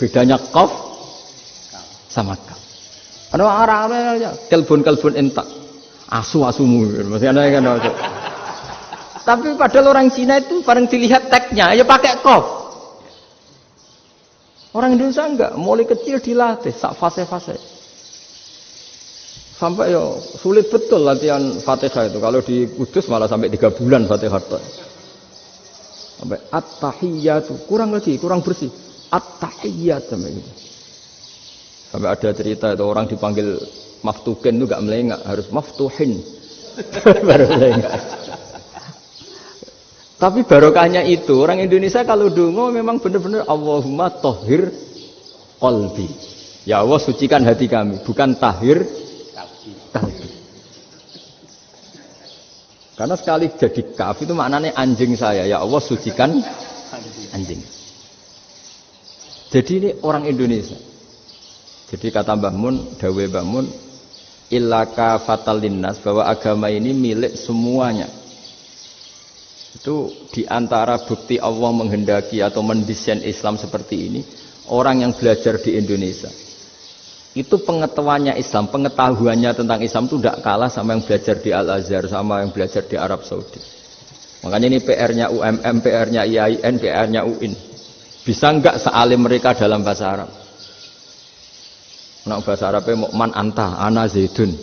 Bedanya qaf sama kaf. Ana orang-orang kelbon entak. Asu-asumu maksudnya kan. Tapi padahal orang Cina itu bareng dilihat teksnya ya pakai qaf. Orang Indonesia enggak, mulai kecil dilatih sak fase-fase. Sampai ya sulit betul latihan Fatihah itu. Kalau di Kudus malah sampai 3 bulan Fatihah itu. Sampai at-tahiyyatu, kurang bersih. At-tahiyyat sampai gitu. Sampai ada cerita itu orang dipanggil maftuhin itu enggak melengak, harus maftuhin. Baru melengak. Tapi barokahnya itu orang Indonesia kalau dongo memang benar-benar Allahumma tahhir qalbi. Ya Allah sucikan hati kami, bukan tahhir kalbi. Karena sekali jadi kaf itu maknanya anjing saya. Ya Allah sucikan anjing. Jadi ini orang Indonesia. Jadi kata Mbah Mun, dawe Mbah Mun, illaka fatal linnas, bahwa agama ini milik semuanya. Itu diantara bukti Allah menghendaki atau mendesain Islam seperti ini, orang yang belajar di Indonesia itu pengetahuannya Islam, pengetahuannya tentang Islam itu tidak kalah sama yang belajar di Al-Azhar, sama yang belajar di Arab Saudi. Makanya ini PR-nya UMM, PR-nya IAIN, PR-nya UIN. Bisa enggak sealim mereka dalam bahasa Arab? Nah, bahasa Arabnya mau man anta, ana zaidun.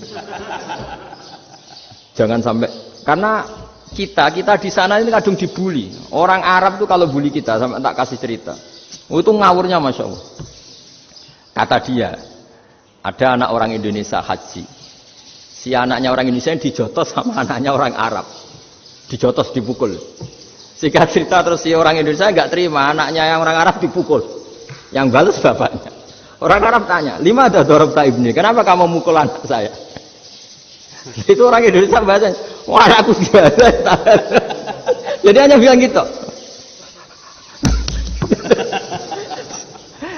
Jangan sampai, karena kita di sana ini kadang dibully. Orang Arab tuh kalau bully kita, sampai tak kasih cerita. Oh, itu ngawurnya Masya Allah. Kata dia, ada anak orang Indonesia haji. Si anaknya orang Indonesia yang dijotos sama anaknya orang Arab. Dijotos, dipukul. Singkat cerita terus si orang Indonesia enggak terima, anaknya yang orang Arab dipukul. Yang balas bapaknya. Orang Arab tanya, lima ada dorobta ibni, kenapa kamu mukul anak saya? Itu orang Indonesia bahasanya, wah aku biasa. Jadi hanya bilang gitu.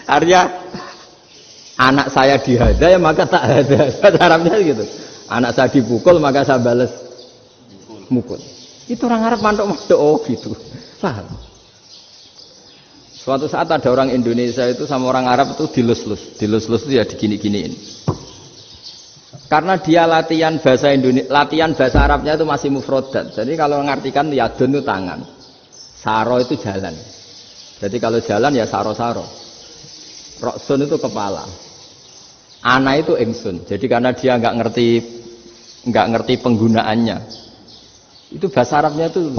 Artinya anak saya dihada ya maka tak ada. Bahasa Arabnya gitu. Anak saya dipukul maka saya balas mukul. Itu orang Arab mantuk-mantuk oh gitu. Paham? Suatu saat ada orang Indonesia itu sama orang Arab itu dilus-lus. Dilus-lus itu ya digini-giniin. Karena dia latihan bahasa Indonesia, latihan bahasa Arabnya itu masih mufrodat. Jadi kalau mengartikan yadun itu tangan, saro itu jalan. Jadi kalau jalan ya saro-saro. Roksun itu kepala. Ana itu ingsun. Jadi karena dia nggak ngerti penggunaannya. Itu bahasa Arabnya itu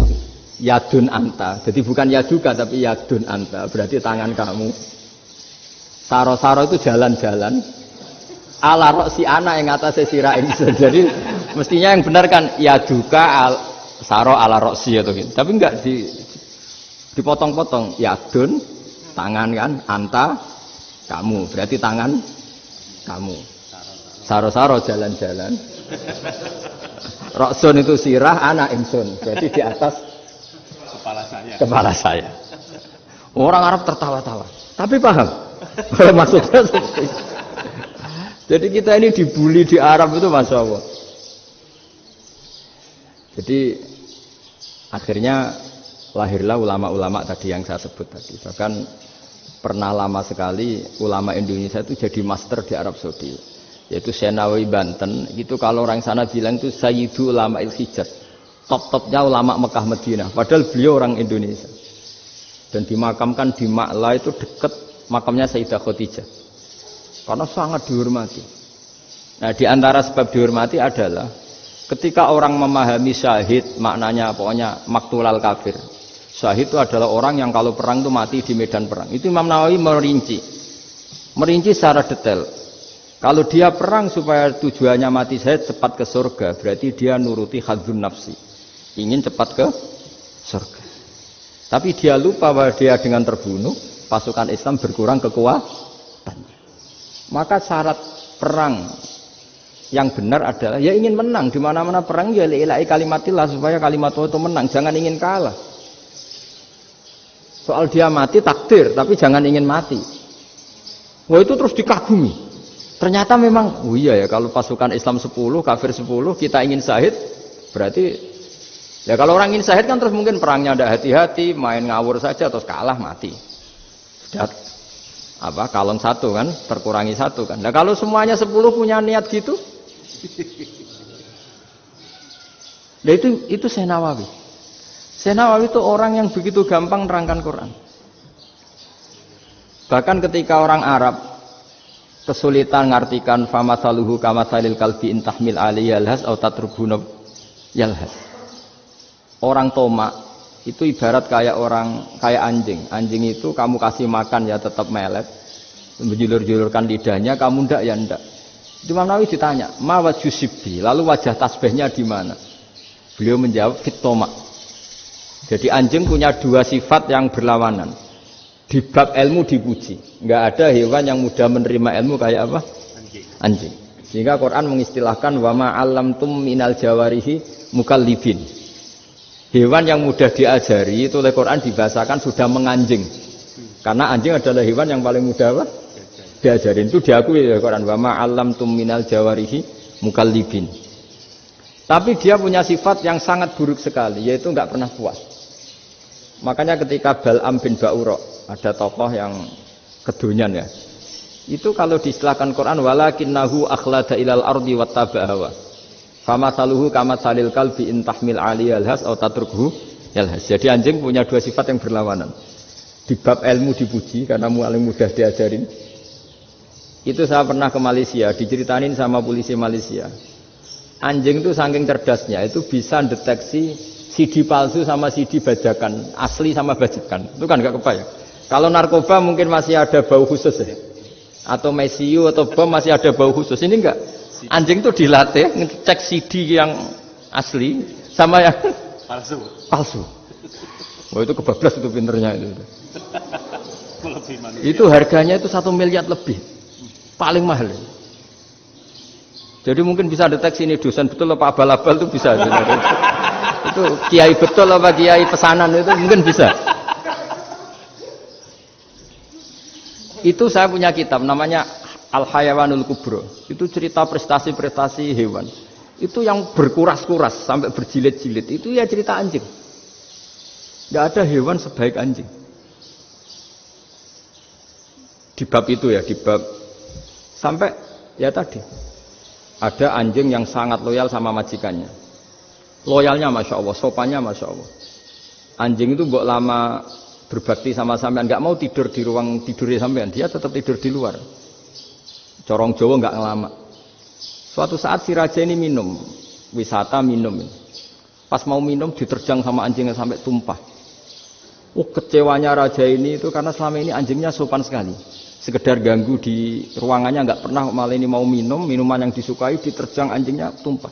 yadun anta. Jadi bukan yaduka tapi yadun anta. Berarti tangan kamu. Saro-saro itu jalan-jalan. Ala roksi anak yang atasnya sirah ingsun. Jadi mestinya yang benar kan yaduka saro ala roksi atau gitu. Tapi enggak dipotong-potong. Yadun tangan kan, anta kamu. Berarti tangan kamu. Saro-saro jalan-jalan. Roksun itu sirah, anak ingsun. Berarti di atas kepala saya. Orang Arab tertawa-tawa. Tapi paham. Maksudnya seperti itu. Jadi kita ini dibully di Arab itu Masya Allah. Jadi akhirnya lahirlah ulama-ulama tadi yang saya sebut tadi. Bahkan pernah lama sekali ulama Indonesia itu jadi master di Arab Saudi. Yaitu Senawi Banten. Itu kalau orang sana bilang itu Sayyidu Ulama Il-Hijaz. Top-topnya ulama Mekah Madinah. Padahal beliau orang Indonesia. Dan dimakamkan di Ma'la itu dekat makamnya Sayyidah Khadijah. Karena sangat dihormati. Nah, di antara sebab dihormati adalah ketika orang memahami syahid, maknanya pokoknya maktulal kafir. Syahid itu adalah orang yang kalau perang itu mati di medan perang. Itu Imam Nawawi merinci secara detail. Kalau dia perang supaya tujuannya mati syahid cepat ke surga, berarti dia nuruti hadzun nafsi, ingin cepat ke surga. Tapi dia lupa bahwa dia dengan terbunuh pasukan Islam berkurang kekuatan. Maka syarat perang yang benar adalah ya ingin menang. Di mana-mana perang ya ilahi kalimatillah supaya kalimat itu menang, jangan ingin kalah. Soal dia mati takdir, tapi jangan ingin mati. Wah itu terus dikagumi. Ternyata memang, oh iya ya kalau pasukan Islam 10, kafir 10, kita ingin syahid, berarti ya kalau orang ingin syahid kan terus mungkin perangnya ada hati-hati, main ngawur saja terus kalah mati. Sudah kalon 1 kan, terkurangi 1 kan. Nah kalau semuanya 10 punya niat gitu, nah itu Syekh Nawawi. Syekh Nawawi itu orang yang begitu gampang nerangkan Quran. Bahkan ketika orang Arab kesulitan ngartikan famasaluhu kamasalil kalbi intahmil alaihi yalhas atau tatrubuna yalhas. Orang Tomak itu ibarat kayak anjing. Anjing itu kamu kasih makan ya tetap melet, menjulur-julurkan lidahnya, kamu ndak ya ndak. Imam Nawawi ditanya, "Ma wajhu sibbi?" Lalu wajah tasbihnya di mana? Beliau menjawab, "Fit Tomak." Jadi anjing punya 2 sifat yang berlawanan. Di bab ilmu dipuji. Enggak ada hewan yang mudah menerima ilmu kayak apa? Anjing. Sehingga Quran mengistilahkan wa ma 'allamtum minal jawarihi mukallibin. Hewan yang mudah diajari itu oleh Quran dibahasakan sudah menganjing. Karena anjing adalah hewan yang paling mudah apa? Diajarin. Itu diakui oleh Quran wa ma 'allamtum minal jawarihi mukallibin. Tapi dia punya sifat yang sangat buruk sekali, yaitu enggak pernah puas. Makanya ketika Bal'am bin Ba'ura, ada tokoh yang kedonyan ya. Itu kalau diistilahkan Quran walakinnahu akhlada ilal ardi wattaba'a hawa. Famasaluhu kamasalil kalbi in tahmil 'alaihi yalhas aw tatrukhu yalhas. Jadi anjing punya 2 sifat yang berlawanan. Di bab ilmu dipuji karena paling mudah diajarin. Itu saya pernah ke Malaysia, diceritain sama polisi Malaysia. Anjing itu saking cerdasnya itu bisa deteksi CD palsu sama CD bajakan, asli sama bajakan. Itu kan enggak kebayang. Kalau narkoba mungkin masih ada bau khusus ya. Atau mesiu atau bom masih ada bau khusus. Ini enggak. Anjing itu dilatih ngecek CD yang asli sama yang palsu. Oh itu kebablas itu pinternya itu. Itu harganya itu 1 miliar lebih. Paling mahal. Jadi mungkin bisa deteksi ini dosen betul apa abal-abal itu bisa. Itu kiai betul apa kiai pesanan itu mungkin bisa. Itu saya punya kitab namanya Al-Hayawanul Kubro. Itu cerita prestasi-prestasi hewan. Itu yang berkuras-kuras sampai berjilid-jilid. Itu ya cerita anjing. Tidak ada hewan sebaik anjing. Di bab itu ya, di bab sampai ya tadi. Ada anjing yang sangat loyal sama majikannya. Loyalnya Masya Allah, sopannya Masya Allah. Anjing itu mbok lama berbakti sama sampean, nggak mau tidur di ruang tidurnya sampean, dia tetap tidur di luar. Corong Jawa nggak ngelama. Suatu saat si raja ini minum, wisata minum. Pas mau minum diterjang sama anjingnya sampai tumpah. Kecewanya raja ini itu karena selama ini anjingnya sopan sekali. Sekedar ganggu di ruangannya nggak pernah, malah ini mau minum, minuman yang disukai diterjang anjingnya tumpah.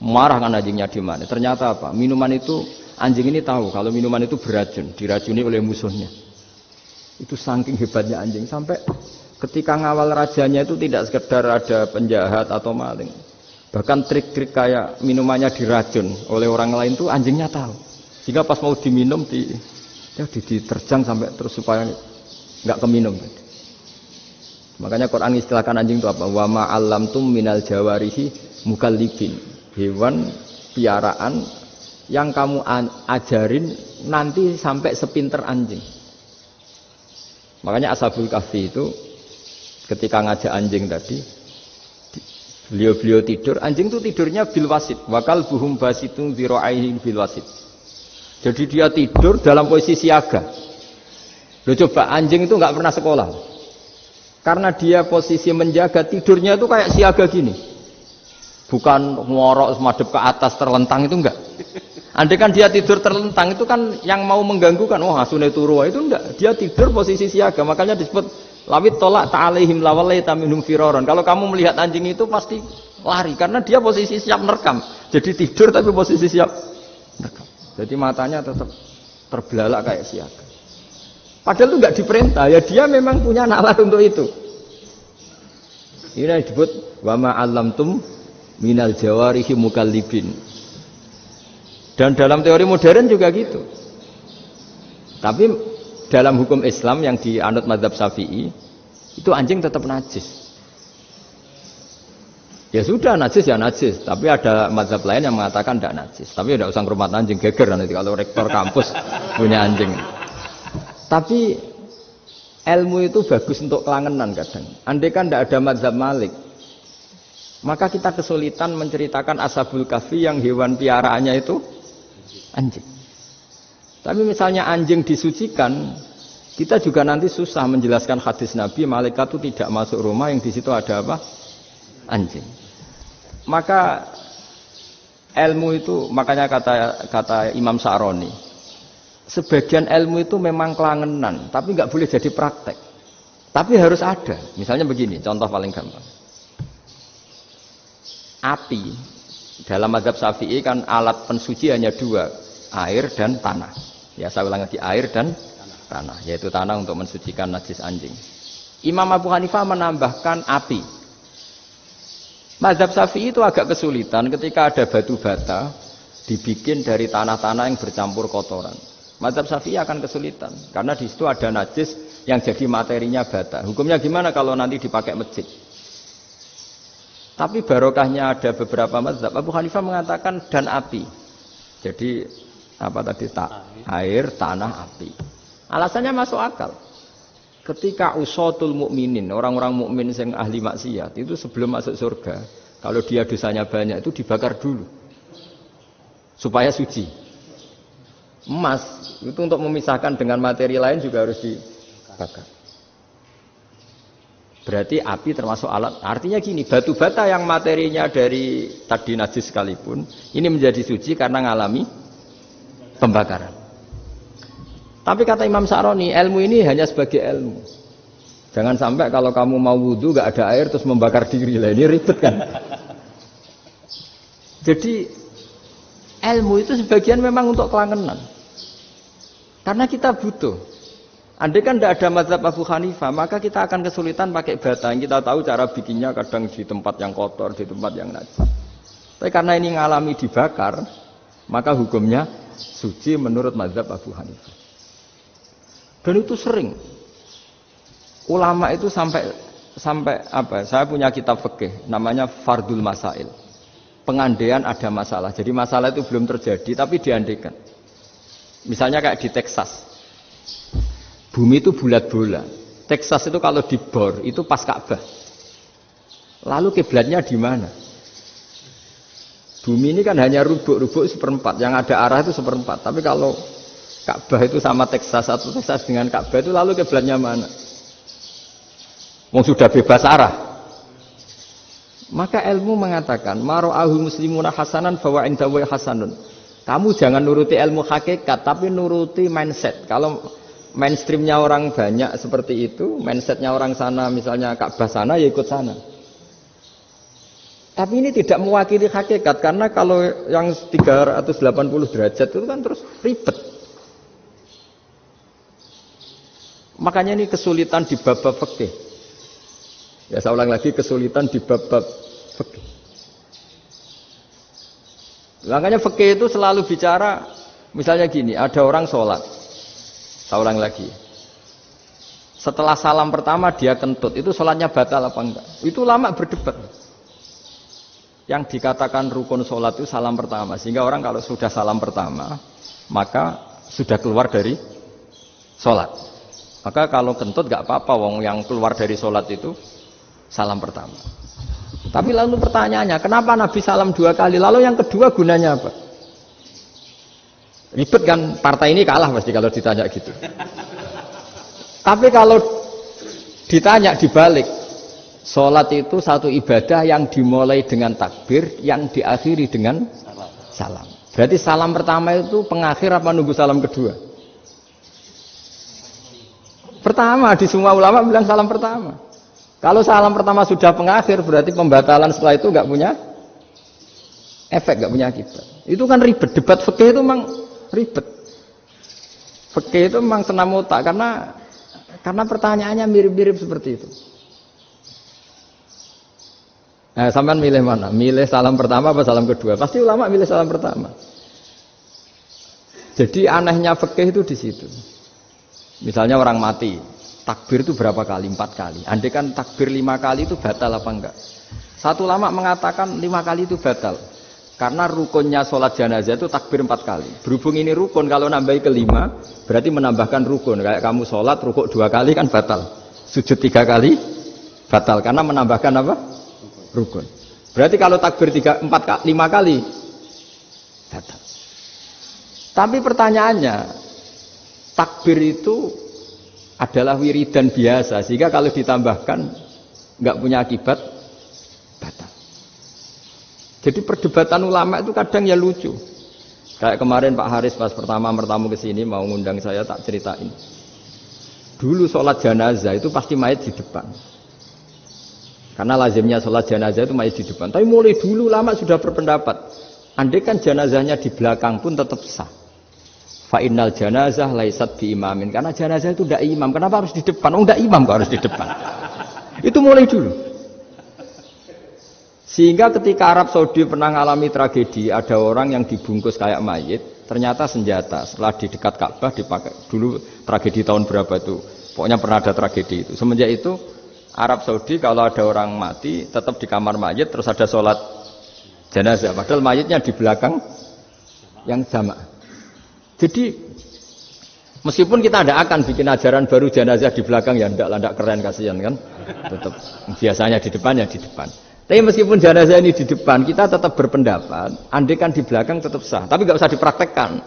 Marah kan anjingnya di mana? Ternyata apa? Minuman itu anjing ini tahu kalau minuman itu beracun, diracuni oleh musuhnya. Itu saking hebatnya anjing sampai ketika ngawal rajanya itu tidak sekedar ada penjahat atau maling. Bahkan trik-trik kayak minumannya diracun oleh orang lain itu anjingnya tahu. Sehingga pas mau diminum diterjang sampai terus supaya enggak keminum. Makanya Quran istilahkan anjing itu apa? Wa ma 'allamtum minal jawarihi mukallibin. Hewan piaraan yang kamu ajarin nanti sampai sepinter anjing. Makanya Ashabul Kahfi itu ketika ngajak anjing tadi, beliau tidur, anjing itu tidurnya bil wasit, wakal buhum basitun dzira'aihi bil wasit. Jadi dia tidur dalam posisi siaga. Loh coba anjing itu nggak pernah sekolah, karena dia posisi menjaga, tidurnya itu kayak siaga gini. Bukan ngorok semadep ke atas terlentang, itu enggak. Andai kan dia tidur terlentang itu kan yang mau mengganggu kan, asune turu itu enggak. Dia tidur posisi siaga, makanya disebut lawit tolak ta'alaihim lawalaita minhum firaron. Kalau kamu melihat anjing itu pasti lari karena dia posisi siap merekam. Jadi tidur tapi posisi siap merekam. Jadi matanya tetap terbelalak kayak siaga. Padahal itu enggak diperintah, ya dia memang punya nalar untuk itu. Ini disebut wa ma 'allamtum minal jawarihi mukallibin. Dan dalam teori modern juga gitu. Tapi dalam hukum Islam yang dianut mazhab Syafi'i itu anjing tetap najis. Ya sudah najis ya najis, tapi ada mazhab lain yang mengatakan tidak najis. Tapi tidak usah ngurmat anjing, geger nanti kalau rektor kampus punya anjing. Tapi ilmu itu bagus untuk kelangenan kadang. Andai kan tidak ada mazhab Malik, maka kita kesulitan menceritakan Ashabul Kahfi yang hewan piaraannya itu anjing. Tapi misalnya anjing disucikan, kita juga nanti susah menjelaskan hadis Nabi malaikat itu tidak masuk rumah yang di situ ada apa? Anjing. Maka ilmu itu, makanya kata Imam Sa'roni, sebagian ilmu itu memang kelangenan, tapi nggak boleh jadi praktek. Tapi harus ada. Misalnya begini, contoh paling gampang. Api dalam mazhab Syafi'i kan alat pensuci hanya dua, air dan tanah. Ya saya ulang lagi, air dan tanah, yaitu tanah untuk mensucikan najis anjing. Imam Abu Hanifah menambahkan api. Mazhab Syafi'i itu agak kesulitan ketika ada batu bata dibikin dari tanah-tanah yang bercampur kotoran. Mazhab Syafi'i akan kesulitan karena di situ ada najis yang jadi materinya bata. Hukumnya gimana kalau nanti dipakai masjid? Tapi barokahnya ada beberapa mazhab. Abu Hanifah mengatakan dan api. Jadi apa tadi air, tanah, api. Alasannya masuk akal. Ketika usatul mukminin, orang-orang mukmin yang ahli maksiat itu sebelum masuk surga, kalau dia dosanya banyak itu dibakar dulu supaya suci. Emas itu untuk memisahkan dengan materi lain juga harus dibakar. Berarti api termasuk alat. Artinya gini, batu bata yang materinya dari tadi najis sekalipun, ini menjadi suci karena ngalami pembakaran. Tapi kata Imam Sa'roni, ilmu ini hanya sebagai ilmu. Jangan sampai kalau kamu mau wudu gak ada air terus membakar diri lah, ini ribet kan. Jadi ilmu itu sebagian memang untuk kelangenan. Karena kita butuh. Andai kan tidak ada mazhab Abu Hanifah, maka kita akan kesulitan pakai bata. Yang kita tahu cara bikinnya kadang di tempat yang kotor, di tempat yang najis. Tapi karena ini ngalami dibakar, maka hukumnya suci menurut mazhab Abu Hanifah. Dan itu sering. Ulama itu sampai apa? Saya punya kitab fikih namanya Fardul Masail. Pengandaian ada masalah. Jadi masalah itu belum terjadi tapi diandaikan. Misalnya kayak di Texas. Bumi itu bulat bola. Texas itu kalau dibor itu pas Ka'bah. Lalu kiblatnya di mana? Bumi ini kan hanya rubuk-rubuk seperempat. Yang ada arah itu seperempat. Tapi kalau Ka'bah itu sama Texas atau Texas dengan Ka'bah itu lalu kiblatnya mana? Wong sudah bebas arah. Maka ilmu mengatakan mara'ahu muslimuna hasanan fawa indahu hasanun. Kamu jangan nuruti ilmu hakikat tapi nuruti mindset. Kalau mainstreamnya orang banyak seperti itu, mindsetnya orang sana misalnya Ka'bah sana ya ikut sana. Tapi ini tidak mewakili hakikat karena kalau yang 380 derajat itu kan terus ribet. Makanya ini kesulitan di bab-bab fikih. Ya saya ulang lagi, kesulitan di bab-bab fikih. Makanya fikih itu selalu bicara, misalnya gini, ada orang sholat. Saya ulang lagi. Setelah salam pertama dia kentut, itu sholatnya batal apa enggak? Itu lama berdebat. Yang dikatakan rukun sholat itu salam pertama. Sehingga orang kalau sudah salam pertama, maka sudah keluar dari sholat. Maka kalau kentut gak apa-apa, wong yang keluar dari sholat itu salam pertama. Tapi lalu pertanyaannya, kenapa Nabi salam 2 kali? Lalu yang kedua gunanya apa? Ribet kan, partai ini kalah pasti kalau ditanya gitu. Tapi kalau ditanya dibalik, sholat itu satu ibadah yang dimulai dengan takbir, yang diakhiri dengan salam. Berarti salam pertama itu pengakhir apa nunggu salam kedua? Pertama, di semua ulama bilang salam pertama. Kalau salam pertama sudah pengakhir, berarti pembatalan setelah itu nggak punya efek, nggak punya akibat. Itu kan ribet. Debat fikih itu memang ribet. Fikih itu memang senam otak karena pertanyaannya mirip-mirip seperti itu. Nah, sampean milih mana? Milih salam pertama apa salam kedua? Pasti ulama milih salam pertama. Jadi anehnya fikih itu di situ. Misalnya orang mati, takbir itu berapa kali? 4 kali. Andai kan takbir 5 kali itu batal apa enggak? Satu ulama mengatakan 5 kali itu batal. Karena rukunnya sholat jenazah itu takbir 4 kali. Berhubung ini rukun, kalau nambahi ke 5, berarti menambahkan rukun. Kayak kamu sholat, rukuk 2 kali kan batal. Sujud 3 kali, batal. Karena menambahkan apa? Rukun. Berarti kalau takbir 5 kali, batal. Tapi pertanyaannya, takbir itu adalah wiridan biasa. Sehingga kalau ditambahkan, nggak punya akibat, batal. Jadi perdebatan ulama itu kadang ya lucu. Kayak kemarin Pak Haris pas pertama bertamu ke sini mau ngundang saya, tak ceritain. Dulu sholat jenazah itu pasti mayat di depan. Karena lazimnya sholat jenazah itu mayat di depan. Tapi mulai dulu ulama sudah berpendapat, andai kan jenazahnya di belakang pun tetap sah. Fa innal janazah laisat bi imamin. Karena jenazah itu tidak imam. Kenapa harus di depan? Oh, tidak imam kok harus di depan. Itu mulai dulu. Sehingga ketika Arab Saudi pernah mengalami tragedi, ada orang yang dibungkus kayak mayit, ternyata senjata. Setelah di dekat Ka'bah dipakai. Dulu tragedi tahun berapa itu? Pokoknya pernah ada tragedi itu. Semenjak itu Arab Saudi kalau ada orang mati tetap di kamar mayit, terus ada sholat jenazah. Padahal mayitnya di belakang yang sama. Jadi meskipun kita tidak akan bikin ajaran baru jenazah di belakang, ya tidak keren, kasihan kan. Tetap biasanya di depan ya di depan. Tapi meskipun jenazah ini di depan, kita tetap berpendapat, andai kan di belakang tetap sah, tapi nggak usah dipraktekkan.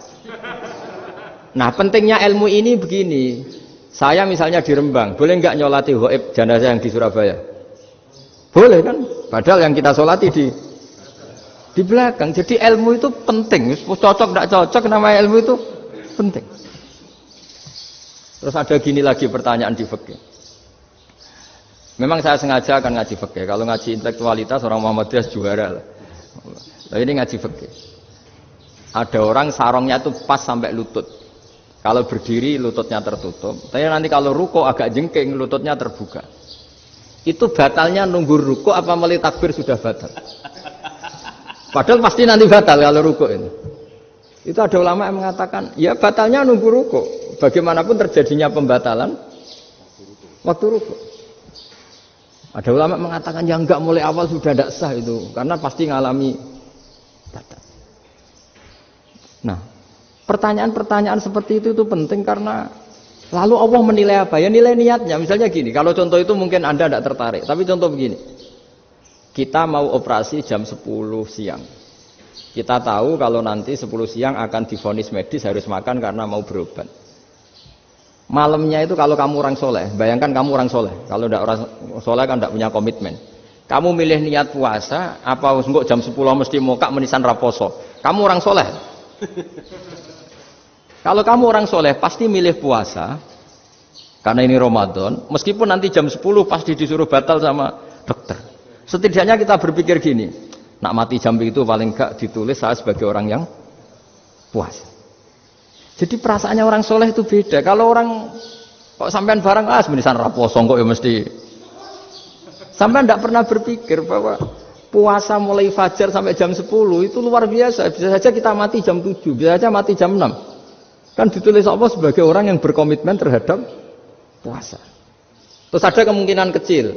Nah, pentingnya ilmu ini begini. Saya misalnya di Rembang, boleh nggak nyolati ghaib jenazah yang di Surabaya? Boleh kan? Padahal yang kita solati di belakang. Jadi ilmu itu penting. Cocok tidak cocok, namanya ilmu itu penting. Terus ada gini lagi pertanyaan di fikih. Memang saya sengaja akan ngaji fikih. Kalau ngaji intelektualitas orang Muhammadiyah juara lah. Tapi ini ngaji fikih. Ada orang sarongnya itu pas sampai lutut. Kalau berdiri lututnya tertutup. Tapi nanti kalau ruko agak jengking lututnya terbuka. Itu batalnya nunggu ruko apa mulai takbir sudah batal? Padahal pasti nanti batal kalau ruko ini. Itu ada ulama yang mengatakan, ya batalnya nunggu ruko. Bagaimanapun terjadinya pembatalan waktu ruko. Ada ulama mengatakan yang enggak mulai awal sudah tidak sah itu, karena pasti ngalami batal. Nah, pertanyaan-pertanyaan seperti itu penting karena lalu Allah menilai apa? Ya nilai niatnya. Misalnya gini, kalau contoh itu mungkin Anda tidak tertarik, tapi contoh begini. Kita mau operasi jam 10 siang. Kita tahu kalau nanti 10 siang akan divonis medis harus makan karena mau berobat. Malamnya itu kalau kamu orang soleh, bayangkan kamu orang soleh. Kalau tidak orang soleh kan tidak punya komitmen. Kamu milih niat puasa, apa enggak jam 10 mesti mokak menisan raposo. Kamu orang soleh. Kalau kamu orang soleh pasti milih puasa, karena ini Ramadan. Meskipun nanti jam 10 pasti disuruh batal sama dokter. Setidaknya kita berpikir gini, nak mati jam itu paling enggak ditulis saya sebagai orang yang puasa. Jadi perasaannya orang soleh itu beda. Kalau orang kok sampean barang menisan raposo kok ya mesti. Sampean tidak pernah berpikir bahwa puasa mulai fajar sampai jam 10 itu luar biasa. Bisa saja kita mati jam 7, bisa saja mati jam 6. Kan ditulis Allah sebagai orang yang berkomitmen terhadap puasa. Terus ada kemungkinan kecil.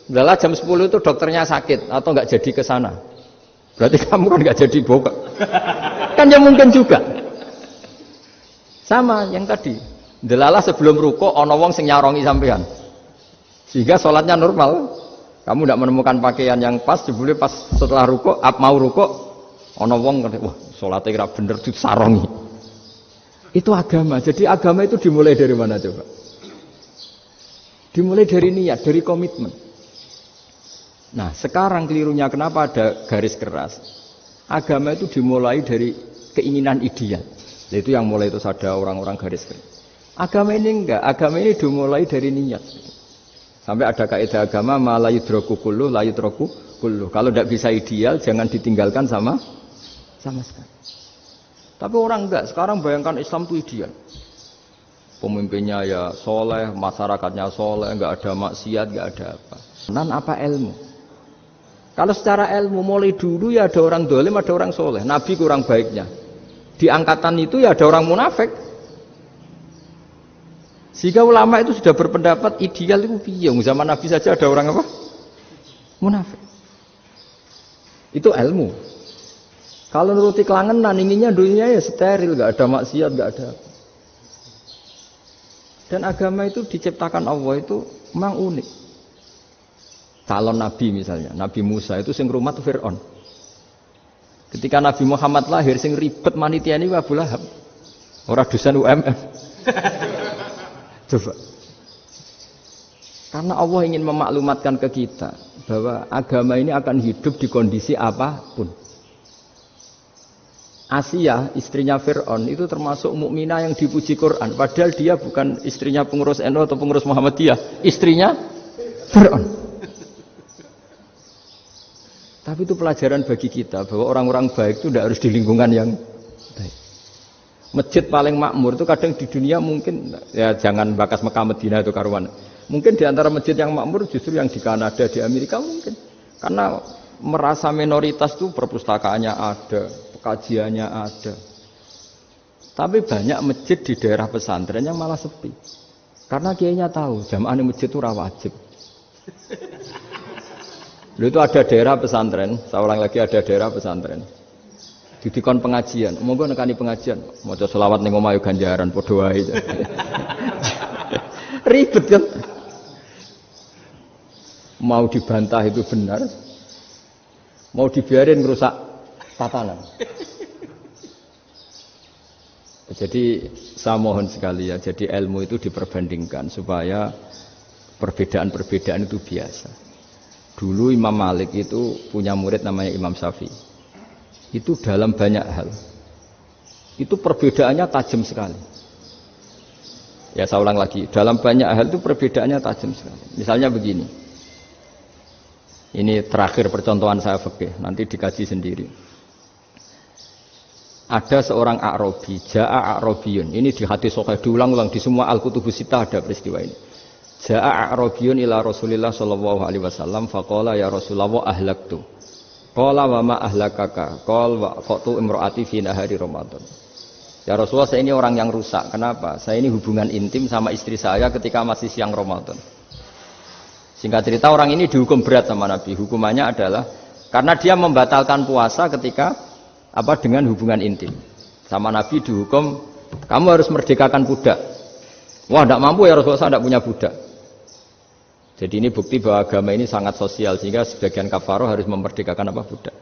Adalah jam 10 itu dokternya sakit atau nggak jadi ke sana. Berarti kamu kan nggak jadi buka. Kan ya mungkin juga. Sama yang tadi. Delalah sebelum ruko ana wong sing nyarongi sampean. Sehingga sholatnya normal. Kamu tidak menemukan pakaian yang pas, jebule pas setelah ruko, mau ruko ana wong wah sholatnya kira bener disarongi. Itu agama. Jadi agama itu dimulai dari mana coba? Dimulai dari niat, dari komitmen. Nah, sekarang kelirunya kenapa ada garis keras? Agama itu dimulai dari keinginan ideal. Itu yang mulai itu ada orang-orang garis keras. Agama ini enggak, agama ini dimulai dari niat. Sampai ada kaidah agama la yudraku kullu la yudraku kullu. Kalau tidak bisa ideal jangan ditinggalkan sama sekali. Tapi orang enggak, sekarang bayangkan Islam itu ideal. Pemimpinnya ya soleh, masyarakatnya soleh, enggak ada maksiat, enggak ada apa. Nan apa ilmu? Kalau secara ilmu mulai dulu ya ada orang dolim, ada orang soleh. Nabi kurang baiknya. Di angkatan itu ya ada orang munafik. Sehingga ulama itu sudah berpendapat ideal itu piye? Zaman Nabi saja ada orang apa? Munafik. Itu ilmu. Kalau nuruti kelangenan, inginnya dunia ya steril, nggak ada maksiat, nggak ada. Dan agama itu diciptakan Allah itu memang unik. Calon Nabi misalnya, Nabi Musa itu sing rumat Fir'aun. Ketika Nabi Muhammad lahir, sing ribet manitia ini Abu Lahab. Orang dosen UMM. Coba. Karena Allah ingin memaklumatkan ke kita bahwa agama ini akan hidup di kondisi apapun. Asia, istrinya Fir'aun, itu termasuk mukminah yang dipuji Quran. Padahal dia bukan istrinya pengurus NU atau pengurus Muhammadiyah. Istrinya Fir'aun. Tapi itu pelajaran bagi kita bahwa orang-orang baik itu tidak harus di lingkungan yang baik. Masjid paling makmur itu kadang di dunia mungkin, ya jangan bakas Mekah Madinah itu karuan. Mungkin di antara masjid yang makmur justru yang di Kanada, di Amerika mungkin. Karena merasa minoritas itu perpustakaannya ada, kajiannya ada. Tapi banyak masjid di daerah pesantren yang malah sepi. Karena kiainya tahu jamaah di masjid itu wajib. Lalu itu ada daerah pesantren, saya ulang lagi ada daerah pesantren. Didikon pengajian, monggo nekani pengajian, maca selawat ning omahe ganjaran padha wae. Ribet kan? Mau dibantah itu benar. Mau dibiarin ngerusak tatanan. Jadi saya mohon sekali ya, jadi ilmu itu diperbandingkan supaya perbedaan-perbedaan itu biasa. Dulu Imam Malik itu punya murid namanya Imam Syafi'i. Itu dalam banyak hal. Itu perbedaannya tajam sekali. Ya saya ulang lagi, dalam banyak hal itu perbedaannya tajam sekali. Misalnya begini. Ini terakhir percontohan saya fikih, nanti dikaji sendiri. Ada seorang A'rabi, Ja'a A'rabiyun. Ini di hadis sahih diulang-ulang di semua Al-Kutubus Sittah ada peristiwa ini. Ja'a A'rabiyun ila Rasulillah sallallahu alaihi wasallam faqala ya Rasulullah ahlaktu. Qala wa ma ahlakaka? Qala wa qatu imraati fi nahari Ramadan. Ya Rasulullah, saya ini orang yang rusak. Kenapa? Saya ini hubungan intim sama istri saya ketika masih siang Ramadan. Singkat cerita orang ini dihukum berat sama Nabi. Hukumannya adalah karena dia membatalkan puasa ketika dengan hubungan intim. Sama Nabi dihukum, kamu harus merdekakan budak. Wah, tidak mampu ya Rasulullah, saya tidak punya budak. Jadi ini bukti bahwa agama ini sangat sosial sehingga sebagian kafaroh harus memerdekakan budak.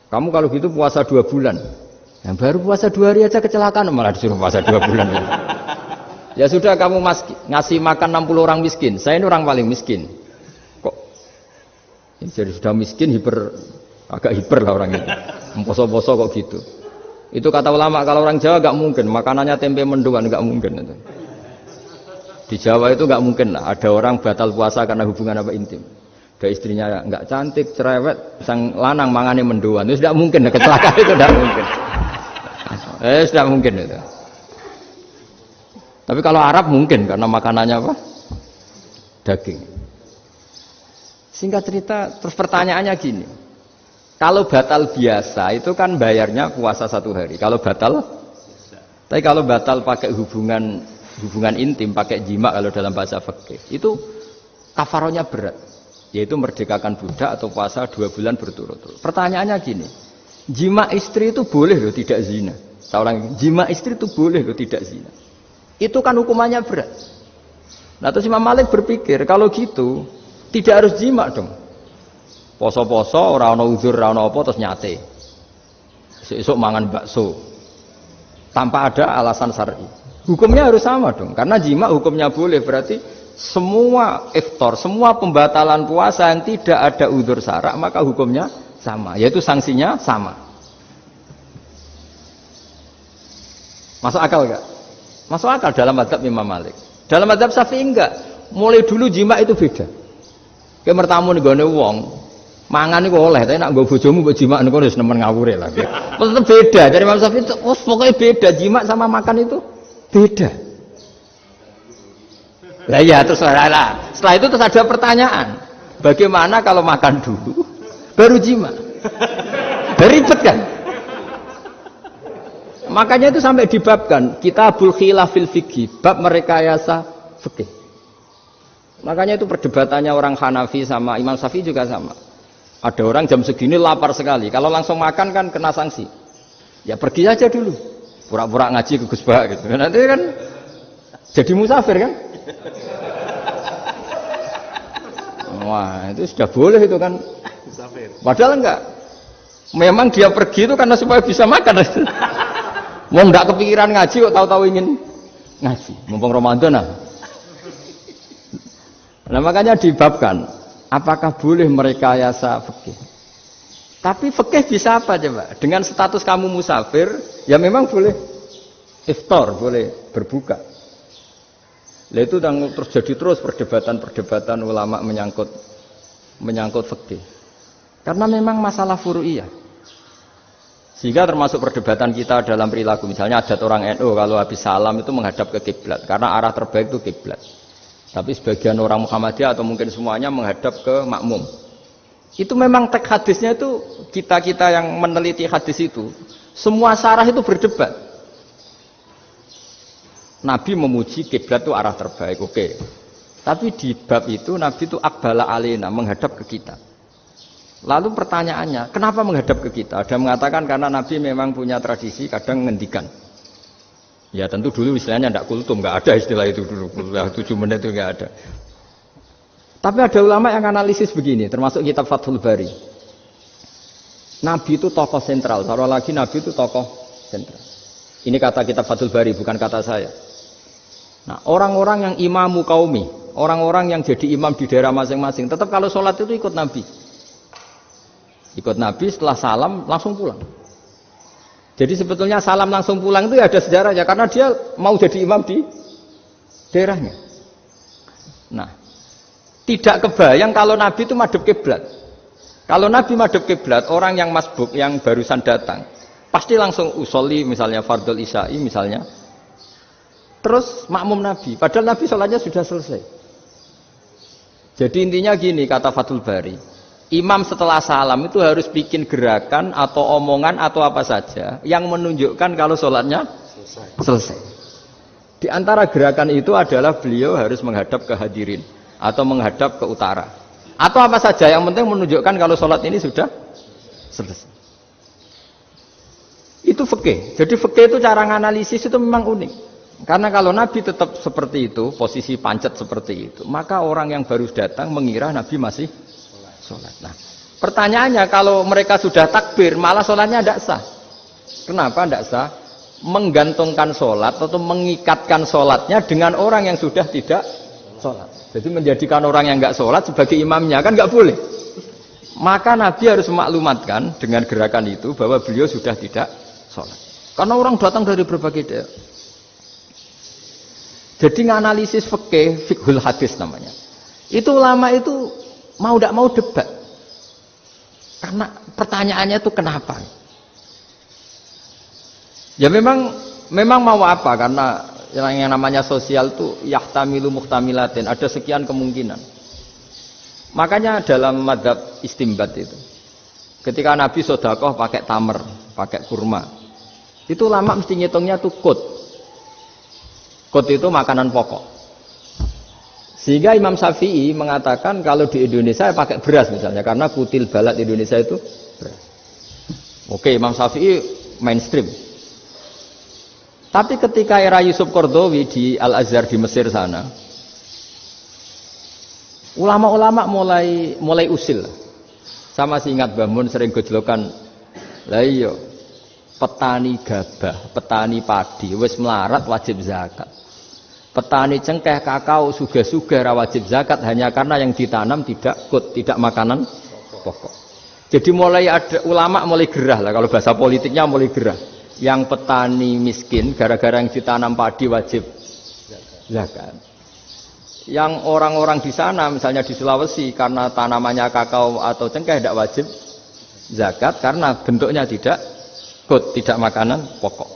Kamu kalau gitu puasa 2 bulan. Yang baru puasa 2 hari aja kecelakaan malah disuruh puasa 2 bulan. Ya sudah kamu ngasih makan 60 orang miskin. Saya ini orang paling miskin. Kok ini jadi sudah miskin agak hiper lah orang itu. Poso-poso kok gitu. Itu kata ulama kalau orang Jawa enggak mungkin makanannya tempe mendoan enggak mungkin itu. Di Jawa itu enggak mungkin lah ada orang batal puasa karena hubungan intim. Ada istrinya enggak cantik, cerewet, sang lanang mangane mendoan. Itu tidak mungkin, kecelakaan itu tidak mungkin. Tidak mungkin itu. Tapi kalau Arab mungkin karena makanannya daging. Singkat cerita, terus pertanyaannya gini. Kalau batal biasa itu kan bayarnya puasa 1 hari. Kalau batal, tapi kalau batal pakai hubungan intim, pakai jima kalau dalam bahasa fikih, itu kafarohnya berat. Yaitu merdekakan budak atau puasa 2 bulan berturut-turut. Pertanyaannya gini, jima istri itu boleh loh tidak zina. Seorang jima istri itu boleh loh tidak zina. Itu kan hukumannya berat. Nah terus Imam Malik berpikir kalau gitu tidak harus jima dong. Poso-poso ora ana uzur ora ana apa terus nyate. Esuk mangan bakso. Tanpa ada alasan syar'i. Hukumnya harus sama dong. Karena jima hukumnya boleh berarti semua iftar, semua pembatalan puasa yang tidak ada uzur syara' maka hukumnya sama, yaitu sanksinya sama. Masuk akal enggak? Masuk akal dalam mazhab Imam Malik. Dalam mazhab Syafi'i enggak. Mulai dulu jima itu beda. Kayak mertamu nih gone wong, mangan iku oleh, tapi nak nggo bojomu mbok jima niku wis nemen ngawure lah. Tetep beda. Dari Imam Syafi'i itu pokoknya beda, jima sama makan itu beda. Lah ya terus lah. Setelah itu terus ada pertanyaan. Bagaimana kalau makan dulu baru jima? Ribet kan? Makanya itu sampai dibabkan Kitabul Khilaf fil Fiqh, bab merekayasa fikih. Makanya itu perdebatannya orang Hanafi sama Imam Syafi'i juga sama. Ada orang jam segini lapar sekali, kalau langsung makan kan kena sanksi. Ya pergi aja dulu, pura-pura ngaji ke Gus Bah gitu. Nanti kan jadi musafir kan? Wah itu sudah boleh itu kan? Musafir. Padahal enggak. Memang dia pergi itu karena supaya bisa makan. Mau enggak kepikiran ngaji kok tahu-tahu ingin ngaji. Mumpung Ramadan nah. Nah makanya dibabkan. Apakah boleh merekayasa fikih? Tapi fikih bisa apa coba? Dengan status kamu musafir, ya memang boleh iftar, boleh berbuka. Nah itu terjadi terus perdebatan ulama menyangkut fikih. Karena memang masalah furu'iyah. Sehingga termasuk perdebatan kita dalam perilaku. Misalnya adat orang NU kalau habis salam itu menghadap ke kiblat, karena arah terbaik itu kiblat. Tapi sebagian orang Muhammadiyah atau mungkin semuanya menghadap ke makmum. Itu memang teks hadisnya itu kita yang meneliti hadis itu semua syarah itu berdebat. Nabi memuji kiblat itu arah terbaik, oke. Tapi di bab itu Nabi itu aqbala alaina, menghadap ke kita. Lalu pertanyaannya, kenapa menghadap ke kita? Ada mengatakan karena Nabi memang punya tradisi kadang ngendikan. Ya tentu dulu istilahnya tidak kultum, nggak ada istilah itu dulu. 7 menit itu nggak ada. Tapi ada ulama yang analisis begini, termasuk kitab Fathul Bari. Nabi itu tokoh sentral, taruh lagi Nabi itu tokoh sentral. Ini kata kitab Fathul Bari, bukan kata saya. Nah, orang-orang yang imamu kaumi, orang-orang yang jadi imam di daerah masing-masing, tetap kalau sholat itu ikut Nabi. Ikut Nabi setelah salam langsung pulang. Jadi sebetulnya salam langsung pulang itu ya ada sejarahnya, karena dia mau jadi imam di daerahnya. Nah, tidak kebayang kalau Nabi itu madhep kiblat. Kalau Nabi madhep kiblat, orang yang masbuk, yang barusan datang, pasti langsung usolli misalnya fardhu isya'i misalnya. Terus makmum Nabi, padahal Nabi sholatnya sudah selesai. Jadi intinya gini kata Fathul Bari. Imam setelah salam itu harus bikin gerakan atau omongan atau apa saja yang menunjukkan kalau sholatnya selesai. Di antara gerakan itu adalah beliau harus menghadap ke hadirin atau menghadap ke utara. Atau apa saja yang penting menunjukkan kalau sholat ini sudah selesai. Itu fikih. Jadi fikih itu cara menganalisis itu memang unik. Karena kalau Nabi tetap seperti itu, posisi pancet seperti itu, maka orang yang baru datang mengira Nabi masih sholat. Nah, pertanyaannya kalau mereka sudah takbir, malah sholatnya tidak sah. Kenapa tidak sah? Menggantungkan sholat atau mengikatkan sholatnya dengan orang yang sudah tidak sholat. Jadi menjadikan orang yang nggak sholat sebagai imamnya kan nggak boleh. Maka Nabi harus memaklumatkan dengan gerakan itu bahwa beliau sudah tidak sholat. Karena orang datang dari berbagai daerah. Jadi nganalisis fikih, fiqhul hadis namanya. Itu ulama itu mau tidak mau debat. Karena pertanyaannya itu kenapa? Ya memang mau apa? Karena yang namanya sosial itu yahtamilu muhtamilatin, ada sekian kemungkinan. Makanya dalam madzhab istimbat itu, ketika Nabi sedekah pakai tamer, pakai kurma, itu ulama mesti ngitungnya tuh kut. Kut itu makanan pokok. Sehingga Imam Syafi'i mengatakan kalau di Indonesia pakai beras misalnya, karena kutil balat Indonesia itu beras. Oke, Imam Syafi'i mainstream. Tapi ketika era Yusuf Qaradawi di Al-Azhar di Mesir sana, ulama-ulama mulai usil. Sama sih ingat Bamun sering gojlokan, lah iya, petani gabah, petani padi, wis melarat wajib zakat. Petani cengkeh, kakao, suga-suga wajib zakat hanya karena yang ditanam tidak makanan pokok. Jadi mulai ada ulama mulai gerah lah, kalau bahasa politiknya mulai gerah. Yang petani miskin gara-gara yang ditanam padi wajib zakat. Yang orang-orang di sana misalnya di Sulawesi karena tanamannya kakao atau cengkeh tidak wajib zakat karena bentuknya tidak makanan pokok.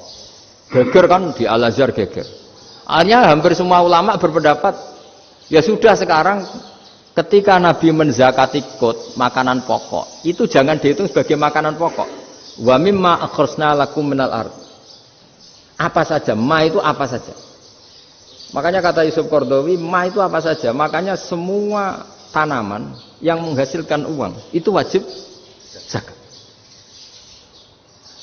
Geger kan di Al-Azhar geger. Akhirnya hampir semua ulama berpendapat ya sudah sekarang ketika Nabi menzakati makanan pokok itu jangan dihitung sebagai makanan pokok. Wa mimma akhrajna lakum minal ard. Apa saja, ma itu apa saja. Makanya kata Yusuf Qaradawi, ma itu apa saja? Makanya semua tanaman yang menghasilkan uang itu wajib zakat.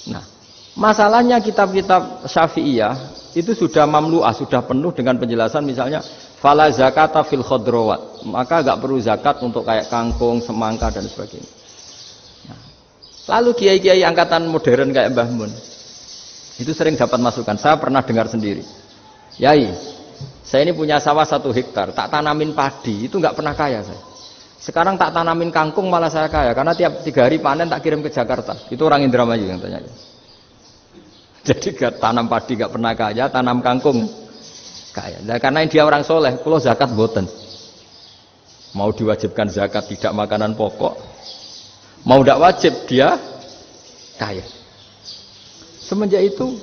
Nah, masalahnya kitab-kitab Syafi'iyah itu sudah mamlu'ah, sudah penuh dengan penjelasan misalnya fala zakata fil khadrawat. Maka enggak perlu zakat untuk kayak kangkung, semangka dan sebagainya. Nah, lalu kiai-kiai angkatan modern kayak Mbah Mun itu sering dapat masukan. Saya pernah dengar sendiri. Yai, saya ini punya sawah 1 hektar, tak tanamin padi, itu nggak pernah kaya saya. Sekarang tak tanamin kangkung malah saya kaya, karena tiap 3 hari panen tak kirim ke Jakarta. Itu orang Indramayu yang tanya. Jadi tanam padi nggak pernah kaya, tanam kangkung kaya. Nah, karena dia orang soleh, kalau zakat boten. Mau diwajibkan zakat tidak makanan pokok, mau tidak wajib dia kaya. Semenjak itu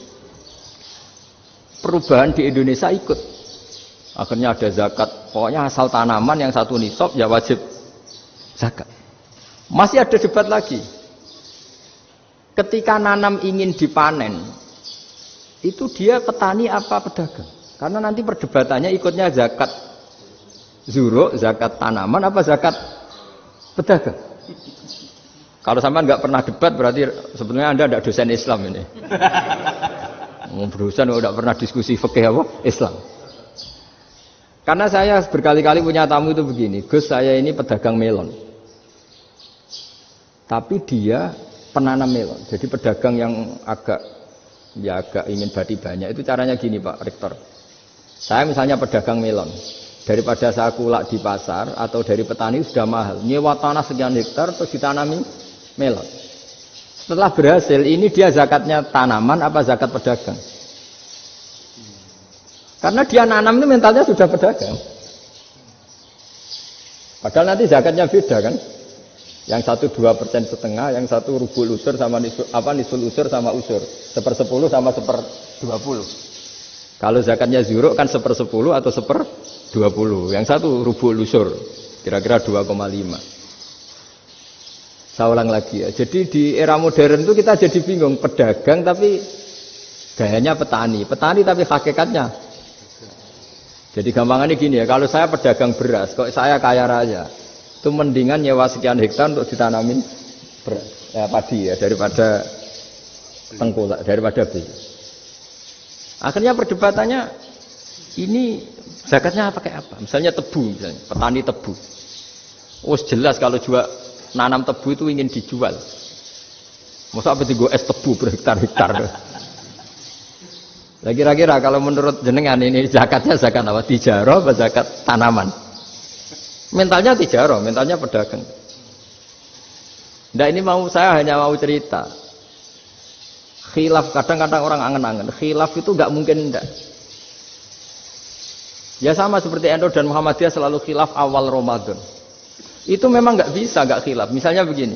perubahan di Indonesia ikut. Akhirnya ada zakat, pokoknya asal tanaman yang 1 nisab ya wajib zakat. Masih ada debat lagi. Ketika nanam ingin dipanen, itu dia petani apa pedagang? Karena nanti perdebatannya ikutnya zakat zuruk, zakat tanaman apa zakat pedagang. Kalau sampean nggak pernah debat berarti sebenarnya Anda tidak dosen Islam ini. Dosen tidak pernah diskusi fikih apa? Islam. Karena saya berkali-kali punya tamu itu begini, Gus saya ini pedagang melon. Tapi dia penanam melon. Jadi pedagang yang agak ingin badi banyak. Itu caranya gini Pak Rektor. Saya misalnya pedagang melon. Daripada saya kulak di pasar atau dari petani sudah mahal. Nyewa tanah sekian hektar terus ditanami melon. Setelah berhasil ini dia zakatnya tanaman apa zakat pedagang? Karena dia nanam itu mentalnya sudah pedagang. Padahal nanti zakatnya beda kan? Yang 1 2,5%, yang 1 rubul usur sama nisul usur sama usur. 1/10 sama 1/20. Kalau zakatnya zuruk kan 1/10 atau 1/20. Yang 1 rubul usur, kira-kira 2,5. Saya ulang lagi ya. Jadi di era modern itu kita jadi bingung, pedagang tapi gayanya petani, petani tapi hakikatnya. Jadi gampangannya gini ya, kalau saya pedagang beras, kok saya kaya raya, itu mendingan nyewa sekian hektar untuk ditanamin beras, ya, padi ya, daripada tengkulak, daripada beli. Akhirnya perdebatannya, ini zakatnya pakai apa? Misalnya tebu, misalnya petani tebu. Oh jelas kalau juga nanam tebu itu ingin dijual. Masa apa sih es tebu berhektar-hektar? Nah, kira-kira kalau menurut jenengan ini zakatnya zakat apa? Tijarah atau zakat tanaman? Mentalnya tijarah, mentalnya pedagang. Nah ini saya hanya mau cerita. Khilaf, kadang-kadang orang angen-angen. Khilaf itu nggak mungkin enggak. Ya sama seperti NU dan Muhammadiyah selalu khilaf awal Ramadan. Itu memang nggak bisa nggak khilaf. Misalnya begini,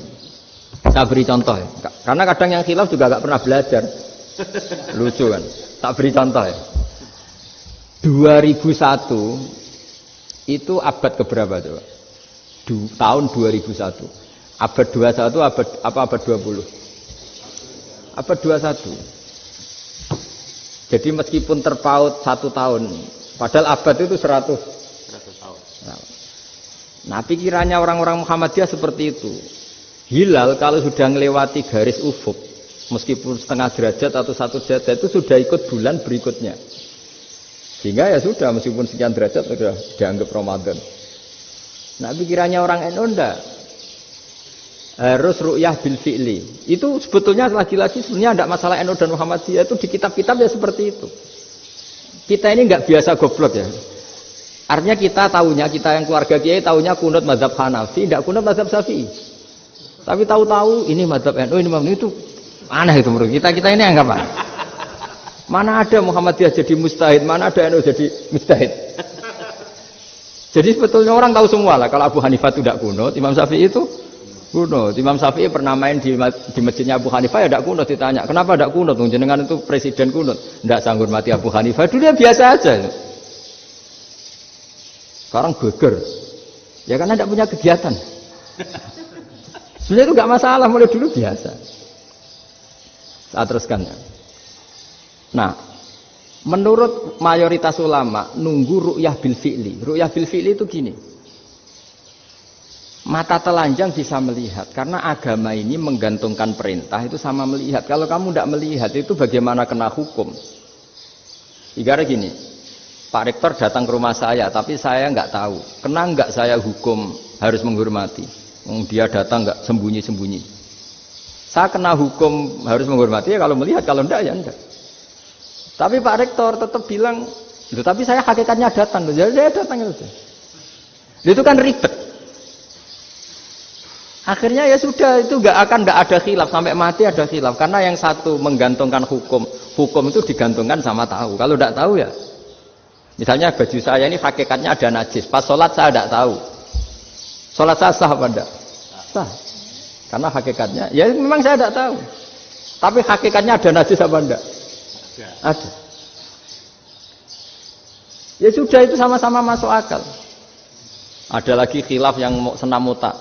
saya beri contoh ya. Karena kadang yang khilaf juga nggak pernah belajar. Lucu kan? Tak beri contoh ya. 2001 itu abad keberapa coba? Tahun 2001. Abad 21 abad 20? Abad 21. Jadi meskipun terpaut 1 tahun, padahal abad itu 100 tahun. Nah, pikirannya orang-orang Muhammadiyah seperti itu. Hilal kalau sudah melewati garis ufuk, meskipun setengah derajat atau 1 derajat itu sudah ikut bulan berikutnya. Sehingga ya sudah meskipun sekian derajat sudah dianggap Ramadan. Nah pikirannya orang NU enggak. Harus ru'yah bil fi'li. Itu sebetulnya lagi-lagi sebenarnya enggak masalah NU dan Muhammadiyah, itu di kitab-kitab ya seperti itu. Kita ini enggak biasa goblok ya. Artinya kita yang keluarga kiai tahunya kunut mazhab Hanafi, enggak kunut mazhab Syafi'i. Tapi tahu-tahu ini mazhab NU, ini mazhab itu. Aneh itu menurut kita ini anggap apa? Mana ada Muhammadiyah jadi mustahid, mana ada NU jadi mustahid. Jadi sebetulnya orang tahu semua lah. Kalau Abu Hanifah itu tidak kunut, Imam Syafi'i itu kunut. Imam Syafi'i pernah main di masjidnya Abu Hanifah ya tidak kunut, ditanya kenapa tidak kunut? Jenengan itu presiden kunut, tidak sanggup mati Abu Hanifah. Dulu ya biasa aja. Sekarang geger, ya karena tidak punya kegiatan. Sebenarnya itu nggak masalah, mulai dulu biasa. Saya teruskan ya. Nah, Menurut mayoritas ulama, nunggu ru'yah bil fi'li. Ru'yah bil fi'li itu gini. Mata telanjang bisa melihat, karena agama ini menggantungkan perintah itu sama melihat. Kalau kamu tidak melihat itu bagaimana kena hukum? Ibarat gini, Pak Rektor datang ke rumah saya, tapi saya nggak tahu. Kena nggak saya hukum harus menghormati? Dia datang nggak sembunyi-sembunyi. Saya kena hukum harus menghormati ya kalau melihat, kalau enggak ya enggak. Tapi Pak Rektor tetap bilang, tapi saya hakikatnya datang, jadi saya datang itu. Itu kan ribet. Akhirnya ya sudah, itu nggak ada khilaf sampai mati ada khilaf, karena yang satu menggantungkan hukum itu digantungkan sama tahu. Kalau tidak tahu ya, misalnya baju saya ini hakikatnya ada najis, pas sholat saya tidak tahu, sholat saya sah apa enggak? Sah, karena hakikatnya ya memang saya tidak tahu, tapi hakikatnya ada najis apa enggak? Ada. Ya sudah, itu sama-sama masuk akal. Ada lagi khilaf yang senam muta.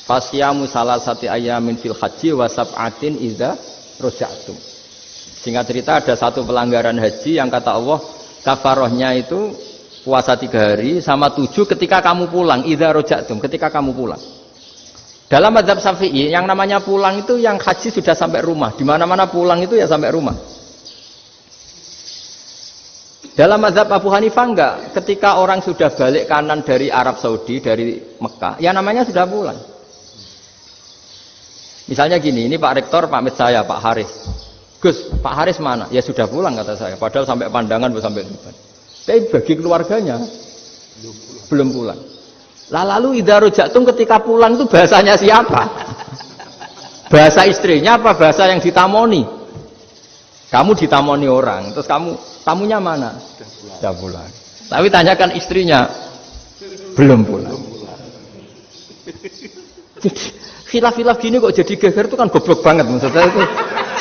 Fasyamu salasati ayamin fil haji wa sab'atin idza raja'tum. Singkat cerita ada satu pelanggaran haji yang kata Allah kafarohnya itu puasa 3 hari sama 7 ketika kamu pulang, idza raja'tum, ketika kamu pulang. Dalam mazhab Syafi'i yang namanya pulang itu yang haji sudah sampai rumah. Di mana-mana pulang itu ya sampai rumah. Dalam mazhab Abu Hanifah enggak, ketika orang sudah balik kanan dari Arab Saudi, dari Mekah, ya namanya sudah pulang. Misalnya gini, ini Pak Rektor pamit saya, Pak Haris. Gus, Pak Haris mana? Ya sudah pulang kata saya, padahal sampai pandangan belum sampai depan. Tapi bagi keluarganya belum pulang. Lalu idza raja'tum ketika pulang itu bahasanya siapa? Bahasa istrinya apa bahasa yang ditamoni? Kamu ditamoni orang, terus tamunya mana? Sudah pulang. Tapi tanyakan istrinya, belum pulang. Khilaf-khilaf gini kok jadi geger itu kan goblok banget maksudnya itu.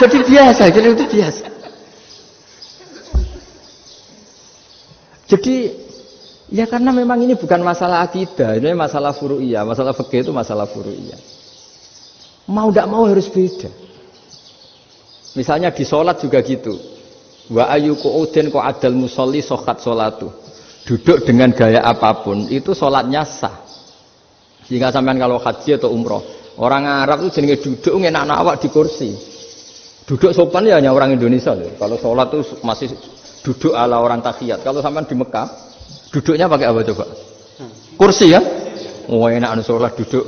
Jadi biasa, jadi itu biasa. Jadi ya karena memang ini bukan masalah akidah, ini masalah furu'iyah, masalah fikih itu masalah furu'iyah. Mau tidak mau harus beda. Misalnya di sholat juga gitu. Wa ayyuqu'udin qa'adal musolli sokhat sholatu. Duduk dengan gaya apapun itu sholatnya sah. Sehingga sampean kalau haji atau umroh, orang Arab itu jenenge duduk ngenak awak di kursi. Duduk sopan ya hanya orang Indonesia loh. Kalau sholat itu masih duduk ala orang tahiyat. Kalau sampean di Mekah, duduknya pakai apa coba? Kursi ya? Oh enak sholat duduk.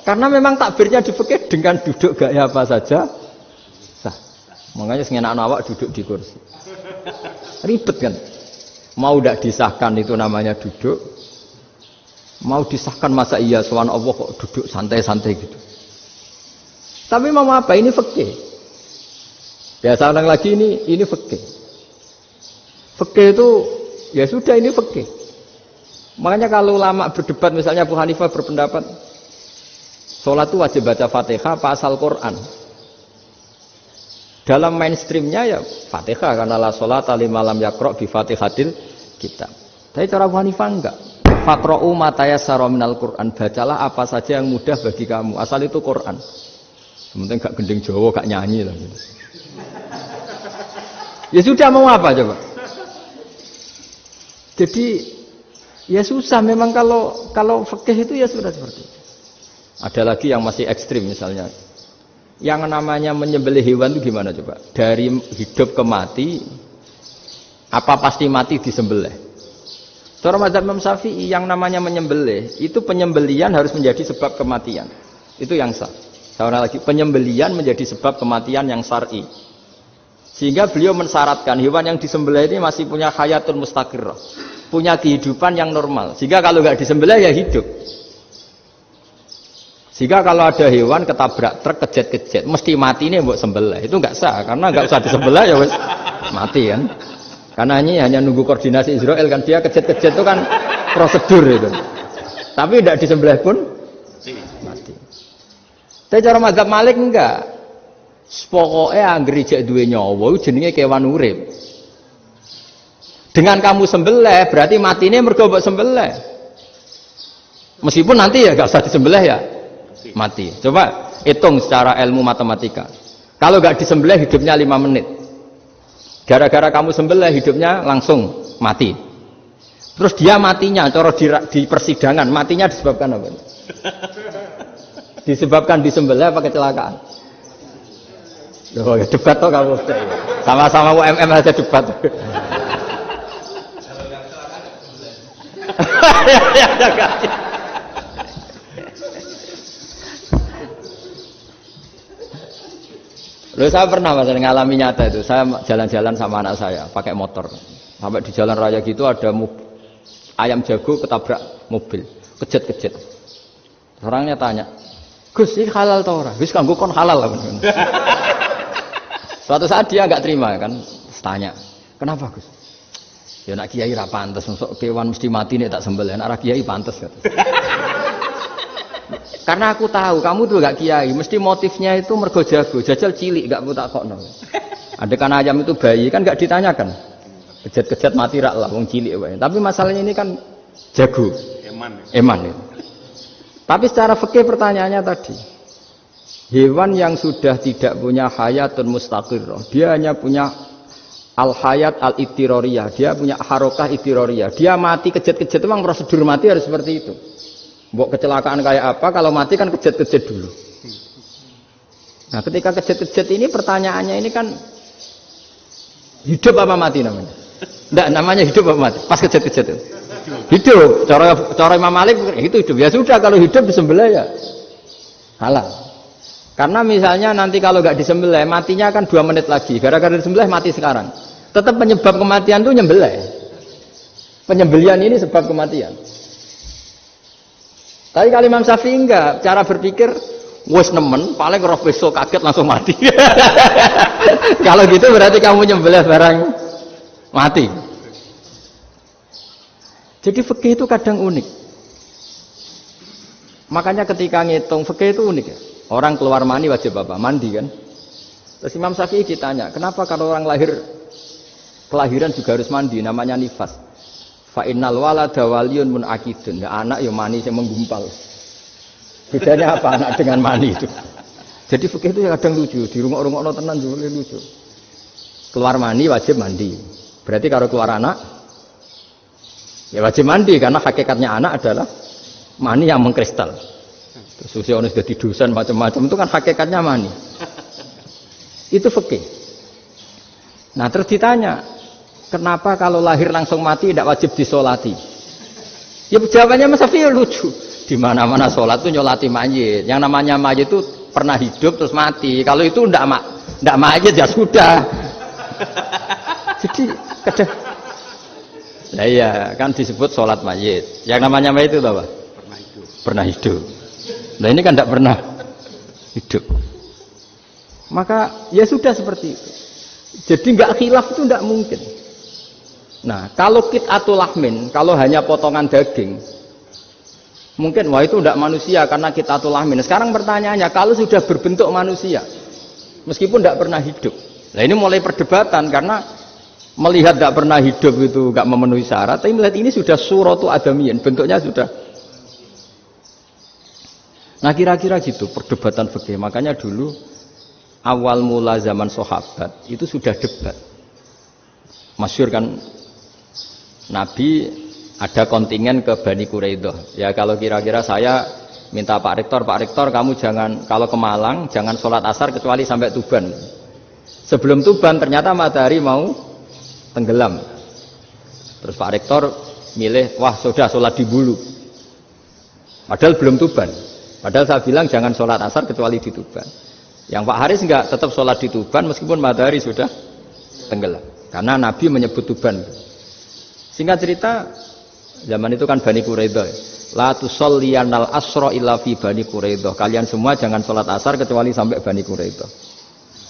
Karena memang takbirnya di fikih dengan duduk gaya apa saja sah. Makanya sengenak awak duduk di kursi. Ribet kan? Mau tidak disahkan itu namanya duduk. Mau disahkan masa iya sowan Allah kok duduk santai-santai gitu. Tapi mau apa? Ini fikih. Biasa orang lagi ini fikih. Fikih itu ya sudah ini fikih. Makanya kalau ulama berdebat misalnya Abu Hanifah berpendapat sholat itu wajib baca Fatihah apa asal Quran. Dalam mainstreamnya ya Fatihah karena la sholata liman lam yaqra' bi Fatihatil kitab. Tapi cara Abu Hanifah enggak. Faqra'u ma tayassara minal Qur'an, bacalah apa saja yang mudah bagi kamu, asal itu Quran. Sementing gak gending Jawa, gak nyanyi lah gitu. Ya sudah mau apa coba? Jadi ya susah memang kalau fikih itu ya sudah seperti itu. Ada lagi yang masih ekstrim misalnya. Yang namanya menyembelih hewan itu gimana coba? Dari hidup ke mati, apa pasti mati disembelih? Cara mazhab Imam Syafi'i yang namanya menyembelih itu penyembelian harus menjadi sebab kematian. Itu yang sah. Seorang lagi penyembelian menjadi sebab kematian yang syar'i. Sehingga beliau mensyaratkan hewan yang disembelih ini masih punya hayatun mustaqirrah, punya kehidupan yang normal. Sehingga kalau nggak disembelih ya hidup. Sehingga kalau ada hewan ketabrak truk kejet-kejet mesti mati ini buat sembelih. Itu nggak sah karena nggak usah disembelih ya wes mati kan. Karena ini hanya nunggu koordinasi Israel kan, dia kejet-kejet itu kan prosedur itu. Tapi tidak disembelih pun mati. Tapi cara mazhab Malik enggak. Pokoknya anggere jek duwe nyawa jenenge kewan urip. Dengan kamu sembelih berarti matine mergo mbok sembelih. Meskipun nanti ya enggak usah disembelih ya mati. Coba hitung secara ilmu matematika. Kalau enggak disembelih hidupnya 5 menit. Gara-gara kamu sembelih hidupnya langsung mati. Terus dia matinya, cara di persidangan, matinya disebabkan apa? Disebabkan disembelih apa kecelakaan? Oh ya debat toh kamu. Sama-sama UMM aja debat. Loh, saya pernah mas ngalami nyata itu. Saya jalan-jalan sama anak saya pakai motor. Sampai di jalan raya gitu ada ayam jago ketabrak mobil, kejet-kejet. Orangnya tanya, Gus ini halal tau ora? Gus kanggo kon halal lah. Suatu saat dia nggak terima kan, tanya, kenapa Gus? Ya nak kiai ra pantes, masuk kewan mesti mati nih tak sembelih. Nak kiai pantes kata. Karena aku tahu kamu tuh gak kiai, mesti motifnya itu mergo jago, jajal cilik gak tak kokno. Ada kan ayam itu bayi kan gak ditanyakan. Kejet-kejet mati rak lah wong cilik wae. Tapi masalahnya ini kan jago. Eman itu. Tapi secara fikih pertanyaannya tadi. Hewan yang sudah tidak punya hayatun mustaqirrah, dia hanya punya al-hayat al-ittiroriyah, dia punya harokah ittiroriyah. Dia mati kejet-kejet memang prosedur mati harus seperti itu. Mbok kecelakaan kayak apa, kalau mati kan kejet-kejet dulu. Nah ketika kejet-kejet ini pertanyaannya ini kan hidup apa mati namanya? Enggak, namanya hidup apa mati? Pas kejet-kejet itu. Hidup. Cara Imam Malik itu hidup. Ya sudah kalau hidup disembelih ya halal. Karena misalnya nanti kalau nggak disembelih matinya kan 2 menit lagi. Gara-gara disembelih mati sekarang. Tetap penyebab kematian itu nyembelih. Penyembelian ini sebab kematian. Tapi kalau Imam Syafi'i enggak, cara berpikir wes nemen, paling roh besok kaget langsung mati. Kalau gitu berarti kamu nyembelih barang mati. Jadi fikih itu kadang unik. Makanya ketika ngitung fikih itu unik ya. Orang keluar mani wajib apa? Mandi kan. Terus Imam Syafi'i ditanya, kenapa kalau orang kelahiran juga harus mandi? Namanya nifas. Fa innal walada waliyun munakidun. Ya anak ya mani yang menggumpal. Bedanya apa anak dengan mani itu? Jadi fikih itu kadang lucu, di rumah-rumah tenan juga lucu. Keluar mani wajib mandi. Berarti kalau keluar anak ya wajib mandi karena hakikatnya anak adalah mani yang mengkristal. Terus usia sudah jadi dosen macam-macam itu kan hakikatnya mani. Itu fikih. Nah terus ditanya, kenapa kalau lahir langsung mati tidak wajib disolati? Ya jawabannya Mas Syafi'i lucu. Di mana-mana sholat itu nyolati mayit. Yang namanya mayit itu pernah hidup terus mati. Kalau itu tidak mayit ya sudah. Jadi kadang, nah iya kan disebut sholat mayit. Yang namanya mayit itu apa? Pernah hidup. Nah ini kan tidak pernah hidup. Maka ya sudah seperti itu. Jadi nggak khilaf itu tidak mungkin. Nah kalau qit'atul lahmin, kalau hanya potongan daging, mungkin wah itu tidak manusia karena qit'atul lahmin. Sekarang pertanyaannya, kalau sudah berbentuk manusia, meskipun tidak pernah hidup, nah ini mulai perdebatan karena melihat tidak pernah hidup itu nggak memenuhi syarat, tapi melihat ini sudah suratu adamiyin, bentuknya sudah. Nah kira-kira gitu perdebatan fikih. Makanya dulu awal mula zaman sahabat itu sudah debat. Masyhur kan Nabi ada kontingen ke Bani Quraidah. Ya kalau kira-kira saya minta Pak Rektor kamu jangan kalau ke Malang jangan sholat asar kecuali sampai Tuban. Sebelum Tuban ternyata matahari mau tenggelam. Terus Pak Rektor milih wah sudah sholat di Bulu. Padahal belum Tuban. Padahal saya bilang jangan sholat asar kecuali di Tuban. Yang Pak Haris enggak tetap sholat di Tuban meskipun matahari sudah tenggelam. Karena Nabi menyebut Tuban. Singkat cerita, zaman itu kan Bani Quraidah. La tusolliyanal asra illa fi Bani Quraidah. Kalian semua jangan sholat asar kecuali sampai Bani Quraidah.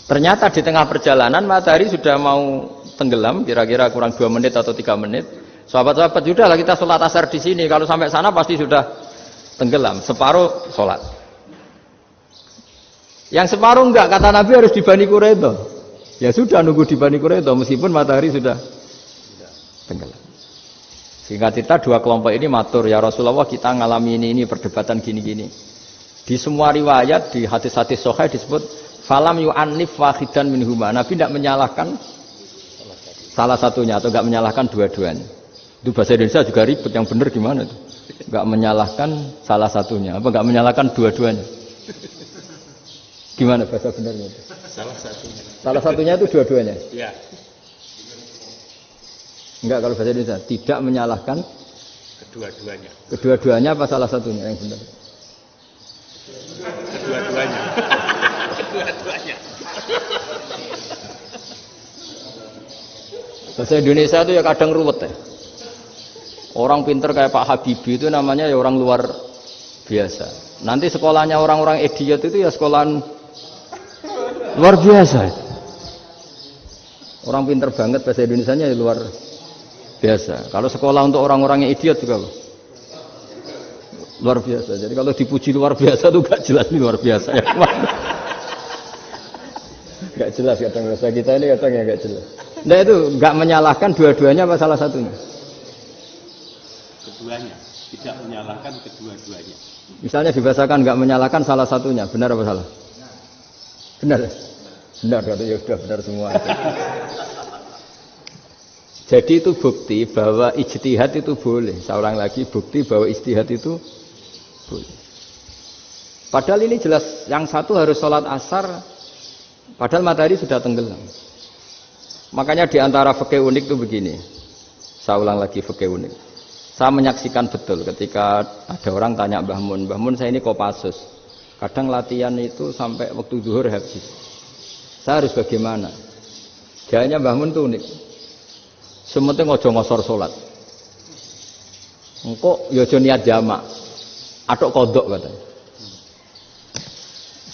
Ternyata di tengah perjalanan matahari sudah mau tenggelam, kira-kira kurang 2 menit atau 3 menit. Sahabat-sahabat, sudahlah kita sholat asar di sini. Kalau sampai sana pasti sudah tenggelam, separuh sholat. Yang separuh enggak, kata Nabi harus di Bani Quraidah. Ya sudah nunggu di Bani Quraidah meskipun matahari sudah tenggelam. Sehingga kita 2 kelompok ini matur, ya Rasulullah kita ngalami ini perdebatan gini-gini. Di semua riwayat, di hadis-hadis sahih disebut falam yu'annif wahidan minhuma. Nabi tidak menyalahkan salah satunya atau nggak menyalahkan dua-duanya. Itu bahasa Indonesia juga ribet, yang benar gimana itu? Nggak menyalahkan salah satunya, apa nggak menyalahkan dua-duanya? Gimana bahasa benernya itu? Salah satunya. Salah satunya itu dua-duanya? Ya. Enggak, kalau bahasa Indonesia tidak menyalahkan Kedua-duanya. kedua-duanya apa salah satunya yang benar? Kedua-duanya. Kedua-duanya. Bahasa Indonesia itu ya kadang ruwet ya. Orang pinter kayak Pak Habibie itu namanya ya orang luar biasa. Nanti sekolahnya orang-orang idiot itu ya sekolahan luar biasa. Orang pinter banget bahasa Indonesianya ya luar biasa. Kalau sekolah untuk orang-orang yang idiot juga luar biasa. Jadi kalau dipuji luar biasa itu gak jelas ini luar biasa ya. Gak jelas kadang bahasa kita ini kadang ya gak jelas. Nah itu gak menyalahkan dua-duanya apa salah satunya? Keduanya. Tidak menyalahkan kedua-duanya. Misalnya dibahasakan gak menyalahkan salah satunya, benar apa salah? Benar. Benar, ya sudah benar semua. Jadi itu bukti bahwa ijtihad itu boleh. Saya ulang lagi, bukti bahwa ijtihad itu boleh. Padahal ini jelas, yang satu harus sholat asar, padahal matahari sudah tenggelam. Makanya di antara fikih unik itu begini. Saya ulang lagi fikih unik. Saya menyaksikan betul ketika ada orang tanya Mbah Mun saya ini Kopassus. Kadang latihan itu sampai waktu zuhur habis. Saya harus bagaimana? Gayanya Mbah Mun itu unik. Sementing ojo ngosor sholat. Engkau ya ojo niat jamak. Atok kodok katanya.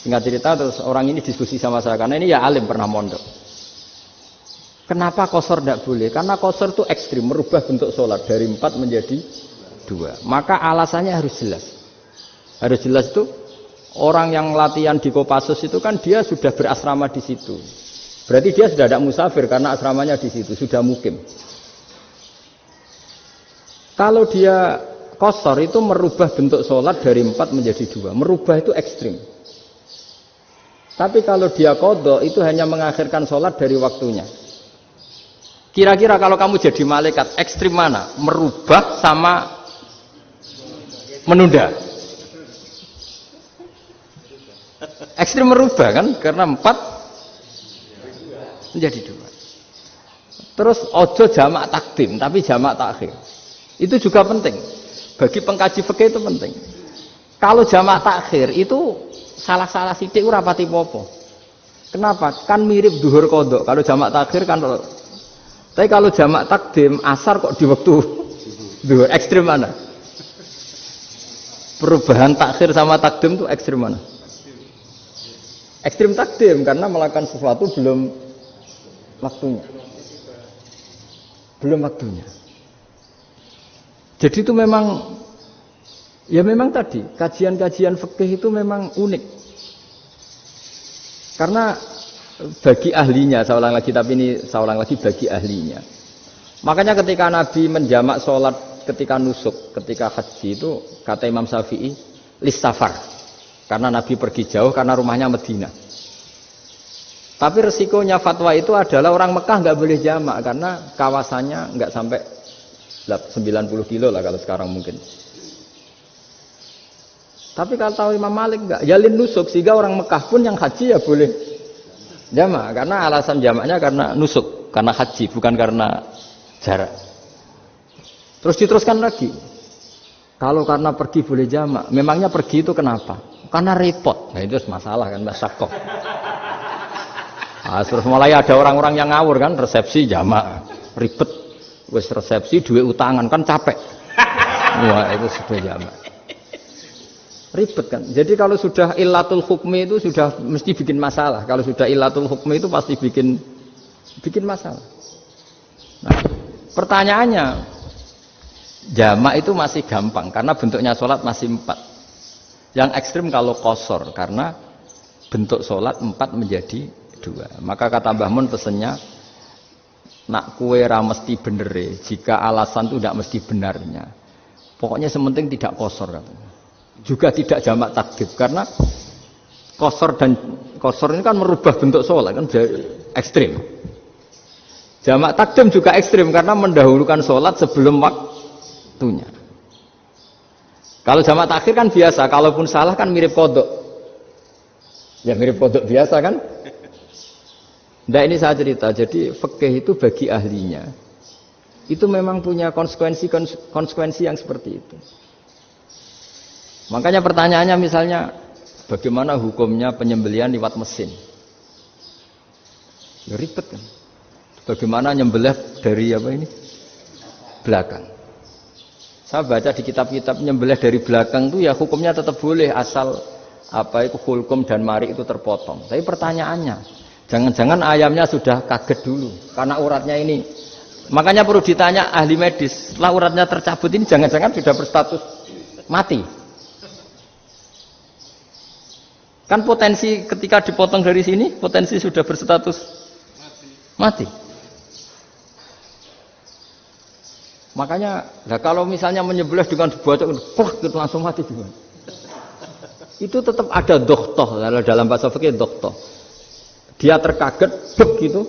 Singkat cerita terus orang ini diskusi sama saya karena ini ya alim pernah mondok. Kenapa qashar tidak boleh? Karena qashar itu ekstrim, merubah bentuk sholat dari 4 menjadi 2. Maka alasannya harus jelas. Harus jelas itu orang yang latihan di Kopassus itu kan dia sudah berasrama di situ. Berarti dia sudah tidak musafir karena asramanya di situ, sudah mukim. Kalau dia qashar itu merubah bentuk sholat dari 4 menjadi 2. Merubah itu ekstrim. Tapi kalau dia qadha itu hanya mengakhirkan sholat dari waktunya. Kira-kira kalau kamu jadi malaikat, ekstrim mana? Merubah sama menunda? Ekstrim merubah kan? Karena 4 menjadi 2. Terus ojo jamak takdim, tapi jamak takhir. Itu juga penting. Bagi pengkaji fikih itu penting. Kalau jamak takhir itu salah-salah sithik ora pati apa-apa. Kenapa? Kan mirip duhur qadha. Kalau jamak takhir kan tapi kalau jamak takdim asar kok di waktu duhur, ekstrim mana? Perubahan takhir sama takdim itu ekstrim mana? Ekstrim takdim karena melakukan sesuatu belum waktunya. Belum waktunya. Jadi itu memang ya memang tadi kajian-kajian fikih itu memang unik. Karena bagi ahlinya, saya ulang lagi, tapi ini saya ulang lagi bagi ahlinya. Makanya ketika Nabi menjamak sholat ketika nusuk, ketika haji itu kata Imam Syafi'i lissafar, karena Nabi pergi jauh karena rumahnya Madinah. Tapi resikonya fatwa itu adalah orang Mekah nggak boleh jamak karena kawasannya nggak sampai 90 kilo lah kalau sekarang mungkin. Tapi kalau tahu Imam Malik nggak, jalin nusuk sehingga orang Mekah pun yang haji ya boleh jamak, karena alasan jamaknya karena nusuk, karena haji, bukan karena jarak. Terus diteruskan lagi. Kalau karena pergi boleh jamak, memangnya pergi itu kenapa? Karena repot. Nah itu masalah kan, masyakoh. Nah, terus mulai ada orang-orang yang ngawur kan, resepsi jamak, ribet. Wes resepsi duit utangan kan capek. Wah itu sudah jamak. Ribet kan. Jadi kalau sudah illatul hukmi itu sudah mesti bikin masalah. Kalau sudah illatul hukmi itu pasti bikin masalah. Nah, pertanyaannya, jamak itu masih gampang karena bentuknya sholat masih 4. Yang ekstrim kalau qashar karena bentuk sholat 4 menjadi 2. Maka kata Mbah Mun pesennya, nak kue ra mesti bener, jika alasan itu tidak mesti benarnya. Pokoknya sementing tidak qashar katanya. Juga tidak jamak takdim karena qashar ini kan merubah bentuk sholat kan ekstrim. Jamak takdim juga ekstrim karena mendahulukan sholat sebelum waktunya. Kalau jamak takhir kan biasa, kalaupun salah kan mirip kodok. Ya mirip kodok biasa kan? Nah ini saya cerita, jadi fikih itu bagi ahlinya, itu memang punya konsekuensi yang seperti itu. Makanya pertanyaannya misalnya, bagaimana hukumnya penyembelihan lewat mesin? Ya ribet kan? Bagaimana nyembelih dari apa ini? Belakang. Saya baca di kitab-kitab nyembelih dari belakang itu ya hukumnya tetap boleh asal apa itu hulkum dan mari itu terpotong. Tapi pertanyaannya, jangan-jangan ayamnya sudah kaget dulu karena uratnya ini. Makanya perlu ditanya ahli medis, setelah uratnya tercabut ini jangan-jangan sudah berstatus mati. Kan potensi ketika dipotong dari sini, potensi sudah berstatus mati. Makanya, nah kalau misalnya menyembelih dengan dibocok, plak gitu langsung mati juga. Itu tetap ada dokhtoh, dalam bahasa fikih dokhtoh. Dia terkaget, begitu,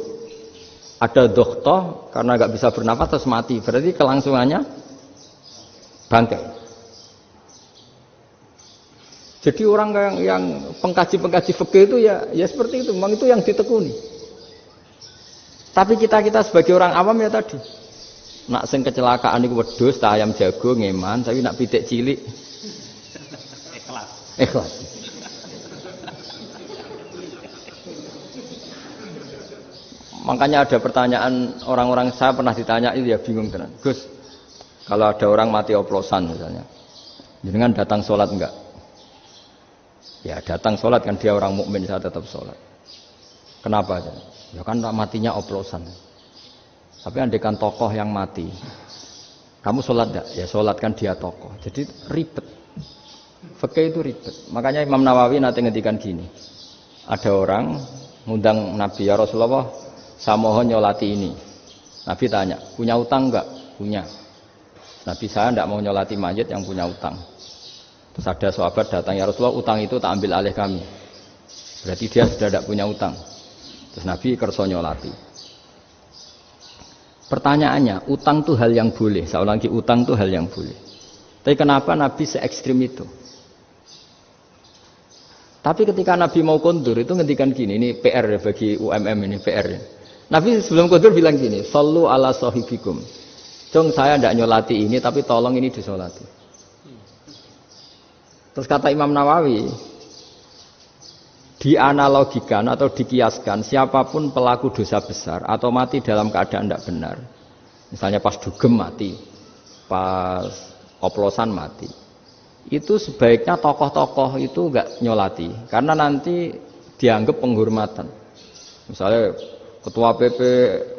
ada dokhtoh karena nggak bisa bernafas terus mati. Berarti kelangsungannya bangkai. Jadi orang yang pengkaji fikih itu ya seperti itu, memang itu yang ditekuni. Tapi kita sebagai orang awam ya tadi. Nak sing kecelakaan iku wedhus ta ayam jago ngeman, tapi nak pitik cilik ikhlas. Makanya ada pertanyaan orang-orang, saya pernah ditanya itu ya bingung tenan. Gus, kalau ada orang mati oplosan misalnya, jenengan datang sholat enggak? Ya datang sholat kan, dia orang mukmin, saya tetap sholat. Kenapa? Ya kan matinya oplosan. Tapi andekan tokoh yang mati, kamu sholat enggak? Ya sholat kan dia tokoh. Jadi ribet. Fikih itu ribet. Makanya Imam Nawawi nanti ngendikan gini. Ada orang ngundang Nabi, ya Rasulullah, saya mohon nyolati ini. Nabi tanya, punya utang enggak? Punya. Nabi, saya enggak mau nyolati mayit yang punya utang. Terus ada sahabat datang, ya Rasulullah, utang itu tak ambil alih kami. Berarti dia sudah tidak punya utang. Terus Nabi kerso nyolati. Pertanyaannya, utang itu hal yang boleh. Saya ulangi, utang itu hal yang boleh. Tapi kenapa Nabi se-ekstrim itu? Tapi ketika Nabi mau kondur itu ngendikan gini, ini PR bagi UMM ini PR. Nabi sebelum kondur bilang gini, sallu ala sahibikum. Jong saya tidak nyolati ini, tapi tolong ini disolati. Terus kata Imam Nawawi, dianalogikan atau dikiaskan siapapun pelaku dosa besar atau mati dalam keadaan tidak benar, misalnya pas dugem mati, pas oplosan mati, itu sebaiknya tokoh-tokoh itu enggak nyolati karena nanti dianggap penghormatan. Misalnya ketua PP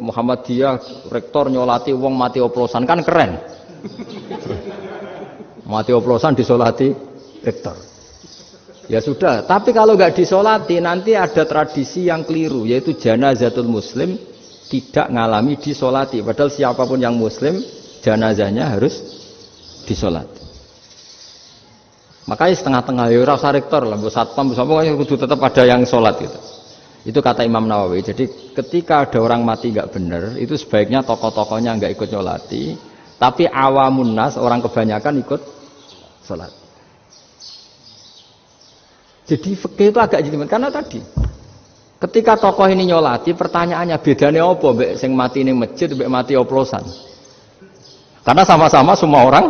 Muhammadiyah rektor nyolati wong mati oplosan kan keren. Mati oplosan disolati rektor. Ya sudah, tapi kalau nggak disolati nanti ada tradisi yang keliru, yaitu janazatul muslim tidak ngalami disolati. Padahal siapapun yang muslim, janazahnya harus disolati. Makanya setengah-tengah, ya rasa rektor lah, satpam, pokoknya kudu tetap ada yang sholat gitu. Itu kata Imam Nawawi. Jadi ketika ada orang mati nggak benar, itu sebaiknya tokoh-tokohnya nggak ikut nyolati, tapi awamun nas, orang kebanyakan ikut sholat. Jadi fikih itu agak jelimet karena tadi ketika tokoh ini nyolati, pertanyaannya bedanya apa mbek sing mati ning masjid mbek mati oplosan? Karena sama-sama semua orang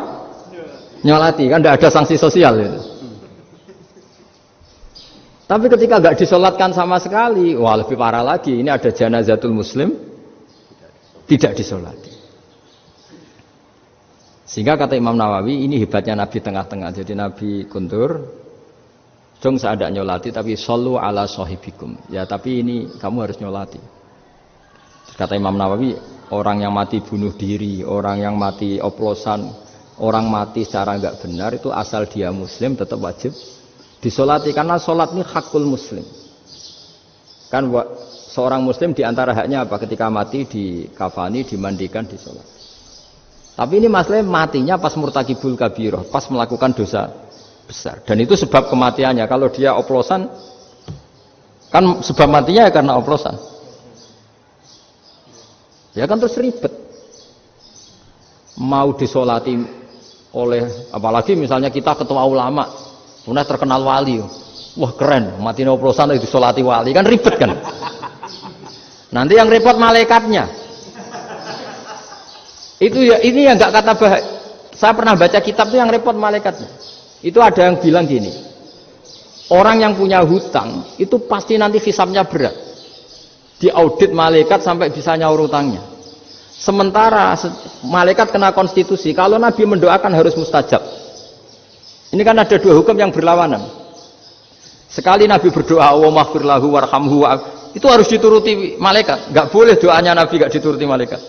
nyolati, kan tidak ada sanksi sosial itu. Tapi ketika enggak disolatkan sama sekali, wah lebih parah lagi, ini ada janazatul muslim tidak disolati. Sehingga kata Imam Nawawi, ini hebatnya Nabi tengah-tengah. Jadi Nabi kundur, jong saya tidak nyolati tapi sallu ala sahibikum. Ya tapi ini kamu harus nyolati. Kata Imam Nawawi, orang yang mati bunuh diri, orang yang mati oplosan, orang mati secara enggak benar itu asal dia muslim tetap wajib disolati karena solat ini hakul muslim. Kan seorang muslim diantara haknya apa? Ketika mati dikafani, dimandikan, disolat. Tapi ini masalahnya matinya pas murtakibul kabiroh, pas melakukan dosa besar. Dan itu sebab kematiannya. Kalau dia oplosan, kan sebab matinya ya karena oplosan. Ya kan terus ribet. Mau disolati oleh, apalagi misalnya kita ketua ulama, kemudian terkenal wali, wah keren, mati oplosan disolati wali, kan ribet kan? Nanti yang repot malaikatnya. Itu ya, ini yang nggak kata bahaya. Saya pernah baca kitab itu yang repot malaikatnya. Itu ada yang bilang gini, orang yang punya hutang itu pasti nanti hisabnya berat, diaudit malaikat sampai bisa nyaur hutangnya. Sementara malaikat kena konstitusi, kalau Nabi mendoakan harus mustajab. Ini kan ada dua hukum yang berlawanan. Sekali Nabi berdoa, Allahumma ighfir lahu warhamhu, itu harus dituruti malaikat. Enggak boleh doanya Nabi enggak dituruti malaikat.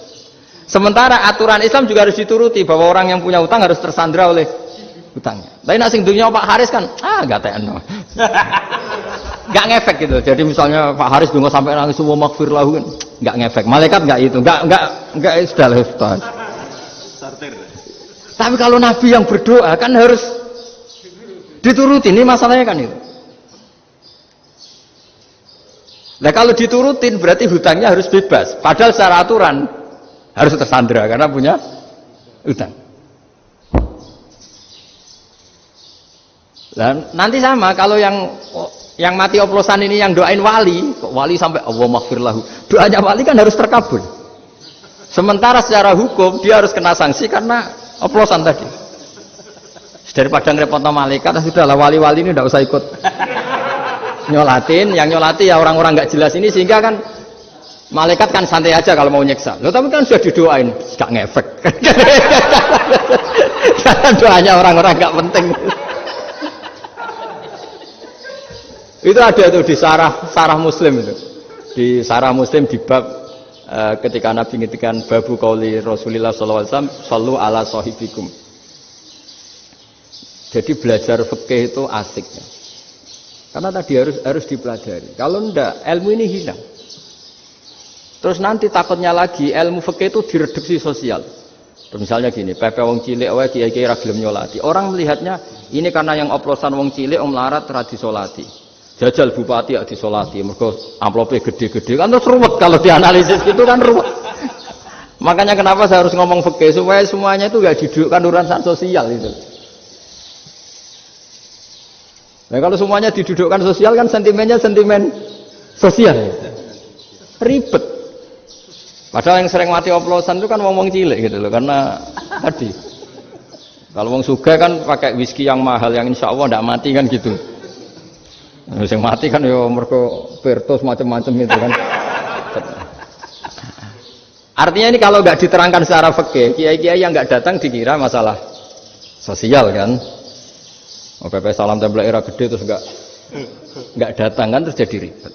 Sementara aturan Islam juga harus dituruti, bahwa orang yang punya hutang harus tersandra oleh hutangnya. Tapi nak sing dunia Pak Haris kan, enggak TN. Enggak ngefek gitu. Jadi misalnya Pak Haris donga sampai nangis semua maghfir lahu kan, enggak ngefek. Malaikat enggak itu, enggak sudah lah Ustaz. Tapi kalau Nabi yang berdoa kan harus dituruti. Ini masalahnya kan itu. Nah kalau diturutin berarti hutangnya harus bebas. Padahal secara aturan harus tersandra karena punya hutang. Dan nanti sama kalau yang mati oplosan ini yang doain wali, wali sampai Allah maghfir lahu. Doanya wali kan harus terkabul. Sementara secara hukum dia harus kena sanksi karena oplosan tadi. Daripada ngerepotno malaikat, sudahlah wali-wali ini tidak usah ikut nyolatin. Yang nyolati ya orang-orang nggak jelas ini, sehingga kan malaikat kan santai aja kalau mau nyiksa. Loh, tapi kan sudah didoain, nggak ngefek. Doanya orang-orang nggak penting. Itu ada tuh di sarah Muslim itu. Di sarah Muslim di bab ketika Nabi ngintikan babu qauli Rasulullah sallallahu alaihi wasallam, sallu ala sahibikum. Jadi belajar fikih itu asik ya. Karena tadi harus dipelajari. Kalau enggak, ilmu ini hilang. Terus nanti takutnya lagi ilmu fikih itu direduksi sosial. Misalnya gini, pepe wong cilik wae kiai-kiai ra gelem nyolati. Orang melihatnya ini karena yang oplosan wong cilik om larat ra disolati. Jajal bupati ya disolati, mergo amplope gede-gede kan terus ruwet kalau dianalisis gitu kan ruwet. Makanya kenapa saya harus ngomong fikih supaya semuanya itu enggak didudukkan urusan sosial itu. Nah kalau semuanya didudukkan sosial kan sentimennya sentimen sosial. Ribet. Padahal yang sering mati oplosan itu kan wong cilik gitu loh, karena tadi kalau wong sugih kan pakai whisky yang mahal yang insya Allah tidak mati kan gitu. Yang mati kan ya mergo Pertos macam-macam itu kan. Artinya ini kalau nggak diterangkan secara fikih, kiai-kiai yang nggak datang dikira masalah sosial kan. PP salam tempel era gede terus nggak datang kan terus jadi ribet.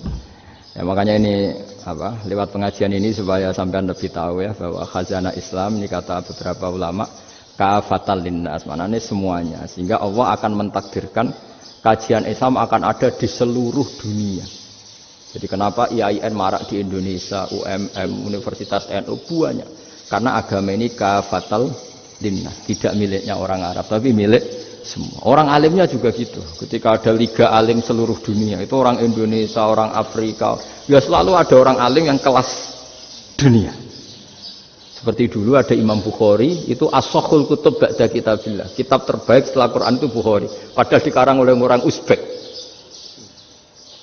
Ya makanya ini apa lewat pengajian ini supaya sampean lebih tahu ya bahwa khazanah Islam ini kata beberapa ulama kafatal linnas, maknanya semuanya, sehingga Allah akan mentakdirkan kajian Islam akan ada di seluruh dunia. Jadi kenapa IAIN marak di Indonesia, UMM, Universitas NU banyak, karena agama ini kafatal linnas, tidak miliknya orang Arab tapi milik semua. Orang alimnya juga gitu. Ketika ada liga alim seluruh dunia, itu orang Indonesia, orang Afrika, ya selalu ada orang alim yang kelas dunia. Seperti dulu ada Imam Bukhari, itu as-sakhul kutub ba'da kitabillah. Kitab terbaik setelah Quran itu Bukhari. Padahal dikarang oleh orang Uzbek.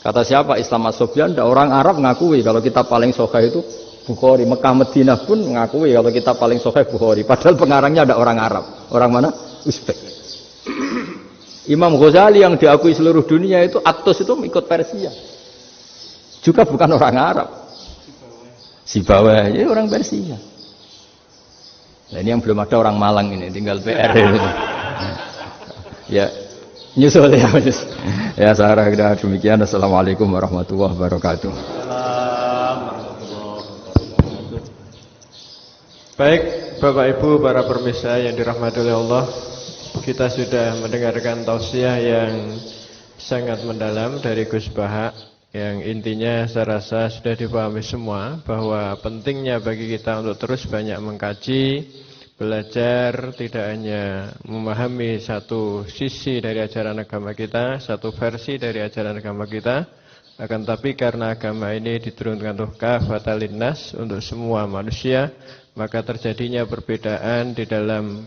Kata siapa? Islam As-Sobyan, orang Arab ngakui kalau kitab paling sahih itu Bukhari. Mekah Madinah pun ngakui kalau kitab paling sahih Bukhari. Padahal pengarangnya ada orang Arab. Orang mana? Uzbek. Imam Ghazali yang diakui seluruh dunia itu Atos itu ikut Persia. Juga bukan orang Arab. Sibawah ini orang Persia. Nah ini yang belum ada orang Malang ini, tinggal PR ini. Ya, nyusul ya. Ya, saya kira demikian. Assalamualaikum warahmatullahi wabarakatuh. Baik, Bapak Ibu, para pemirsa yang dirahmati oleh Allah, kita sudah mendengarkan tausiah yang sangat mendalam dari Gus Bahak, yang intinya saya rasa sudah dipahami semua bahwa pentingnya bagi kita untuk terus banyak mengkaji, belajar, tidak hanya memahami satu sisi dari ajaran agama kita, satu versi dari ajaran agama kita, Akan tapi karena agama ini diturunkan untuk kafatan linnas, untuk semua manusia, maka terjadinya perbedaan di dalam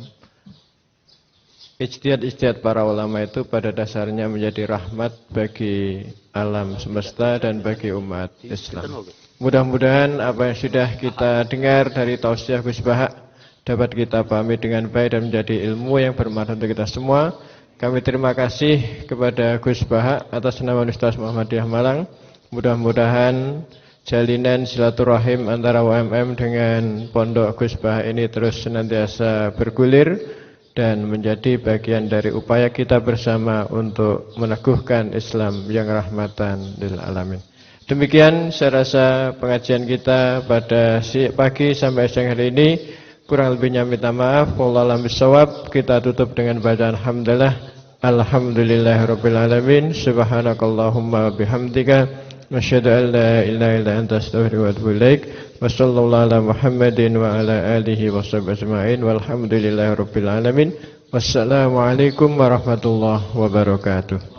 ijtihad para ulama itu pada dasarnya menjadi rahmat bagi alam semesta dan bagi umat Islam. Mudah-mudahan apa yang sudah kita dengar dari tausiah Gus Bahak dapat kita pahami dengan baik dan menjadi ilmu yang bermanfaat untuk kita semua. Kami terima kasih kepada Gus Bahak atas nama Universitas Muhammadiyah Malang. Mudah-mudahan jalinan silaturahim antara UMM dengan Pondok Gus Bahak ini terus senantiasa bergulir dan menjadi bagian dari upaya kita bersama untuk meneguhkan Islam yang rahmatan lil alamin. Demikian saya rasa pengajian kita pada pagi sampai siang hari ini. Kurang lebihnya minta maaf. Wallahu a'lam bishawab. Kita tutup dengan bacaan alhamdulillah. Alhamdulillahirabbil alamin. Subhanakallahumma bihamdika asyhadu an la ilaha illa anta astaghfiruka wa atubu ilaik. Wa sallallahu ala Muhammadin wa ala alihi washabbihi ajmain. Walhamdulillahirabbil alamin. Wassalamualaikum warahmatullahi wabarakatuh.